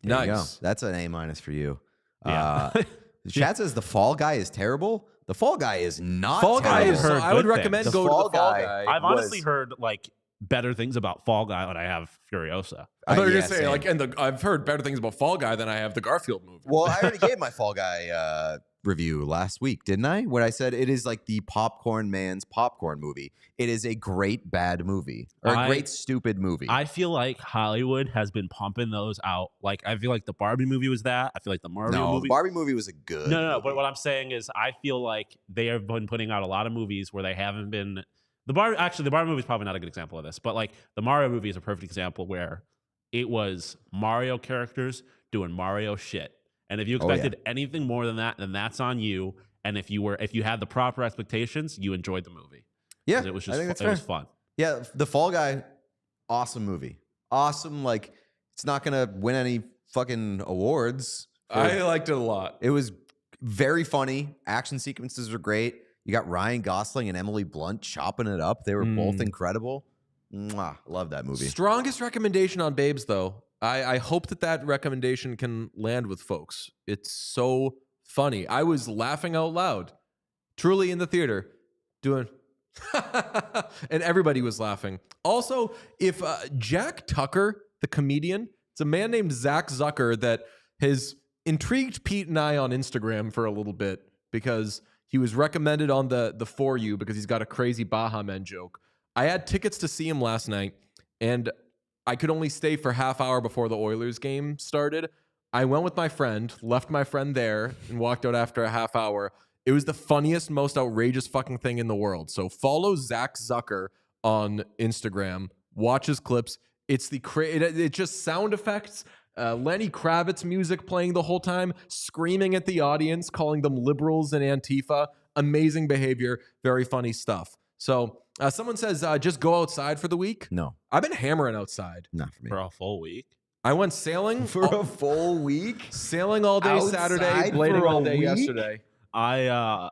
There you go. Nice. That's an A- for you. Yeah. Chad says the Fall Guy is terrible. The Fall Guy is not Fall Guy terrible. is. heard I would good recommend things. go The to Fall the Fall Guy. Guy. I've honestly was- heard like better things about Fall Guy than I have Furiosa. I thought you were yeah, gonna say same. like, and I've heard better things about Fall Guy than I have the Garfield movie. Well, I already gave my Fall Guy review last week, didn't I? Where I said it is like the popcorn man's popcorn movie. It is a great bad movie or a great stupid movie. I feel like Hollywood has been pumping those out. Like I feel like the Barbie movie was that. I feel like the Mario no, movie. the Barbie movie was a good. No. movie. But what I'm saying is, I feel like they have been putting out a lot of movies where they haven't been. The Barbie movie is probably not a good example of this, but like the Mario movie is a perfect example where it was Mario characters doing Mario shit. And if you expected anything more than that, then that's on you. And if you had the proper expectations, you enjoyed the movie. Yeah, 'Cause it was just I think that's it was fair. fun. Yeah, the Fall Guy, awesome movie. Awesome. Like it's not gonna win any fucking awards. I liked it a lot. It was very funny. Action sequences were great. You got Ryan Gosling and Emily Blunt chopping it up. They were both incredible. Mwah, love that movie. Strongest recommendation on Babes, though. I hope that recommendation can land with folks. It's so funny. I was laughing out loud, truly in the theater, doing, and everybody was laughing. Also, if Jack Tucker, the comedian, it's a man named Zach Zucker that has intrigued Pete and I on Instagram for a little bit because he was recommended on the For You because he's got a crazy Baja Men joke. I had tickets to see him last night, and I could only stay for half hour before the Oilers game started. I went with my friend, left my friend there, and walked out after a half hour. It was the funniest, most outrageous fucking thing in the world. So follow Zach Zucker on Instagram. Watch his clips. It's it's just sound effects. Lenny Kravitz music playing the whole time, screaming at the audience, calling them liberals and Antifa. Amazing behavior. Very funny stuff. So someone says, just go outside for the week. No, I've been hammering outside. not for me. For a full week. I went sailing For a full week? sailing all day Saturday, Outside blading for a all day week? yesterday. I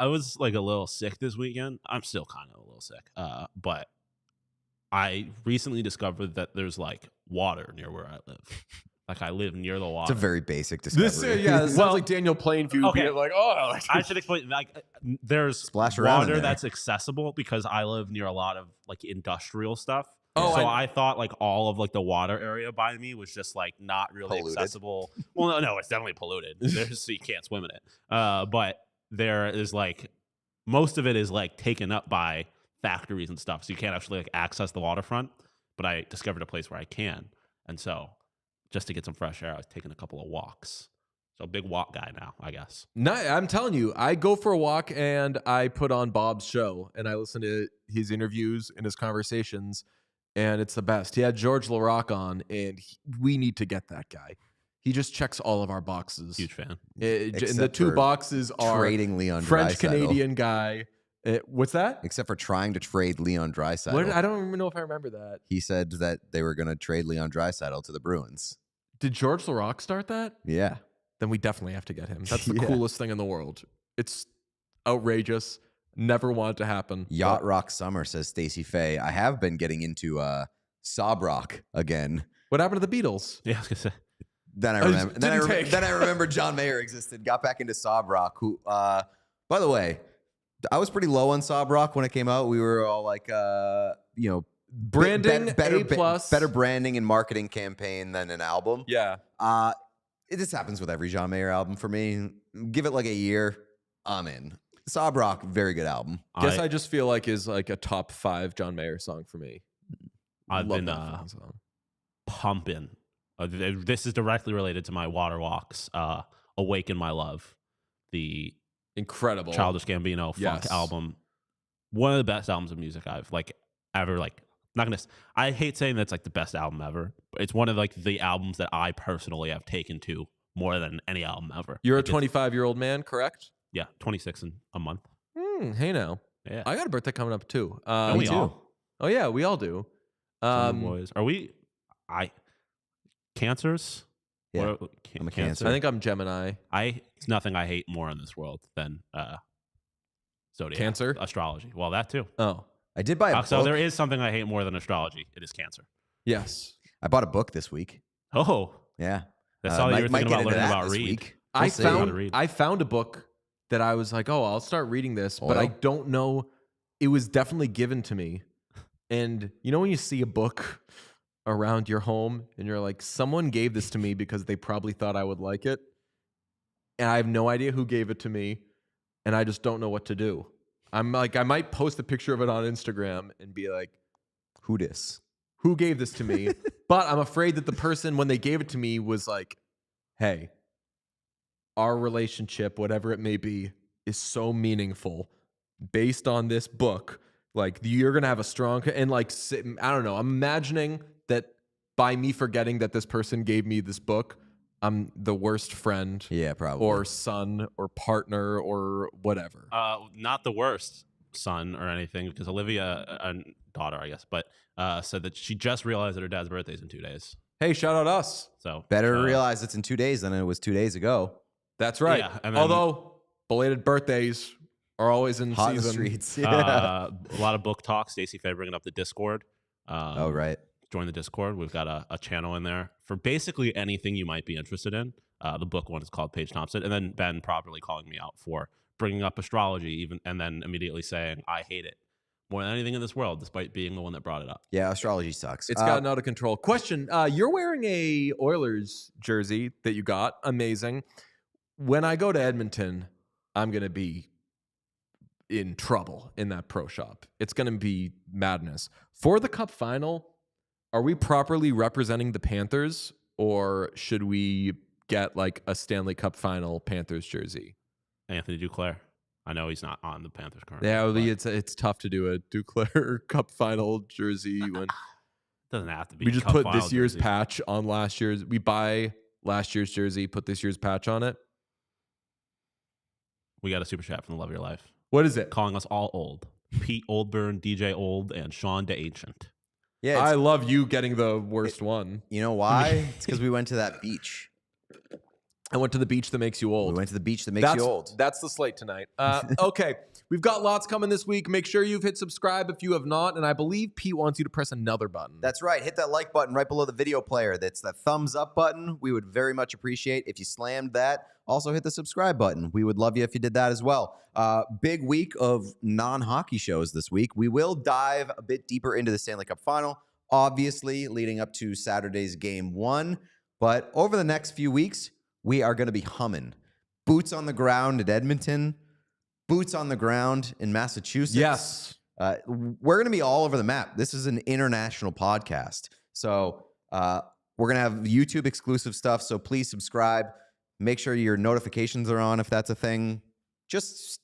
was like a little sick this weekend. I'm still kind of a little sick. But I recently discovered that there's like water near where I live. Like I live near the water. It's a very basic discovery. This sounds like Daniel Plainview Okay. being like, oh, like, I should explain. Like, there's Splash around in water there. that's accessible because I live near a lot of like industrial stuff. Oh, so I- I thought like all of like the water area by me was just like not really Polluted. accessible. Well, no, it's definitely polluted. So you can't swim in it. But there is like most of it is like taken up by factories and stuff, so you can't actually like access the waterfront. But I discovered a place where I can, and so just to get some fresh air, I was taking a couple of walks. So big walk guy now, I guess. No, I'm telling you, I go for a walk and I put on Bob's show and I listen to his interviews and his conversations, and it's the best. He had George LaRock on, and we need to get that guy. He just checks all of our boxes. Huge fan. And the Except two for boxes are trading Leon French Draisaitl. Canadian guy. What's that? Except for trying to trade Leon Draisaitl. I don't even know if I remember that. He said that they were going to trade Leon Draisaitl to the Bruins. Did George LaRock start that? Yeah. Then we definitely have to get him. That's the Yeah. coolest thing in the world. It's outrageous. Never want it to happen. Yacht Rock Summer, says Stacey Faye. I have been getting into sob rock again. What happened to the Beatles? Yeah, I was gonna say. Then I I remember. didn't take- Then I remember John Mayer existed. Got back into sob rock. Who, by the way, I was pretty low on sob rock when it came out. We were all like, Branding, A+. better branding and marketing campaign than an album. Yeah. This happens with every John Mayer album for me. Give it like a year, I'm in. Sob rock, very good album. Guess I just feel like is like a top 5 John Mayer song for me. I've Love been that fucking song. pumping. This is directly related to my water walks. Awaken My Love, the Incredible. Childish Gambino funk Yes. album. One of the best albums of music I've like ever like. Not gonna. I hate saying that's like the best album ever, but it's one of like the albums that I personally have taken to more than any album ever. You're a Like, it's- 25-year-old man, correct? Yeah, 26 in a month. Hey now. Yeah. I got a birthday coming up too. Don't we too. all? Oh yeah, we all do. Some boys. Are we? Cancers? Yeah. I'm a Cancer. I think I'm Gemini. It's nothing I hate more in this world than zodiac. Cancer? Astrology. Well, that too. Oh, I did buy a book. So there is something I hate more than astrology. It is Cancer. yes. I bought a book this week. Oh, Yeah. that's all you were might thinking get about into learning that about this read. week. I We'll see. found a book that I was like, oh, I'll start reading this, but I Oil? don't know. It was definitely given to me. And you know when you see a book around your home and you're like, someone gave this to me because they probably thought I would like it. And I have no idea who gave it to me. And I just don't know what to do. I'm like, I might post a picture of it on Instagram and be like, Who dis? who gave this to me? But I'm afraid that the person, when they gave it to me, was like, hey, our relationship, whatever it may be, is so meaningful based on this book. Like, you're going to have a strong, and like, I don't know. I'm imagining that by me forgetting that this person gave me this book, I'm the worst friend Yeah, probably. or son or partner or whatever. Not the worst son or anything, because Olivia, daughter, I guess, but said that she just realized that her dad's birthday's in 2 days. Hey, shout out us. So Better realize it's in 2 days than it was 2 days ago. That's right. Yeah, and then- Although belated birthdays are always in Hot in the season. streets. Yeah. a lot of book talk. Stacey Faye bringing up the Discord. Oh, right. Join the Discord. We've got a channel in there for basically anything you might be interested in. The book one is called Paige Thompson, and then Ben properly calling me out for bringing up astrology, and then immediately saying I hate it more than anything in this world, despite being the one that brought it up. Yeah, astrology sucks. It's gotten out of control. Question: you're wearing a Oilers jersey that you got. Amazing. When I go to Edmonton, I'm gonna be in trouble in that pro shop. It's gonna be madness. For the Cup Final, are we properly representing the Panthers, or should we get like a Stanley Cup Final Panthers jersey? Anthony Duclair. I know he's not on the Panthers currently. Yeah, but it's tough to do a Duclair Cup Final jersey when it doesn't have to be. we just Cup put Final this year's jersey. patch on last year's. We buy last year's jersey, put this year's patch on it. We got a super chat from the Love of Your Life What is it? calling us all old. Pete Oldburn, DJ Old, and Sean the Ancient. Yeah, I love you getting the worst one. you know why? It's because we went to that beach. I went to the beach that makes you old. We went to the beach that makes you old. That's the slate tonight. Okay, we've got lots coming this week. Make sure you've hit subscribe if you have not. And I believe Pete wants you to press another button. That's right. Hit that like button right below the video player. That's that thumbs up button. We would very much appreciate if you slammed that. Also hit the subscribe button. We would love you if you did that as well. Big week of non-hockey shows this week. We will dive a bit deeper into the Stanley Cup Final, obviously leading up to Saturday's Game 1. But over the next few weeks, we are going to be humming. Boots on the ground at Edmonton. Boots on the ground in Massachusetts. Yes. We're going to be all over the map. This is an international podcast. So we're going to have YouTube exclusive stuff. So please subscribe. Make sure your notifications are on if that's a thing. Just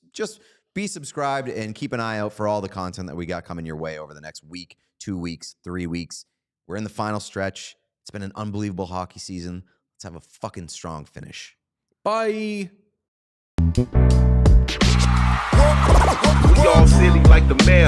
be subscribed and keep an eye out for all the content that we got coming your way over the next week, 2 weeks, 3 weeks. We're in the final stretch. It's been an unbelievable hockey season. Let's have a fucking strong finish. Bye. We all silly like the man.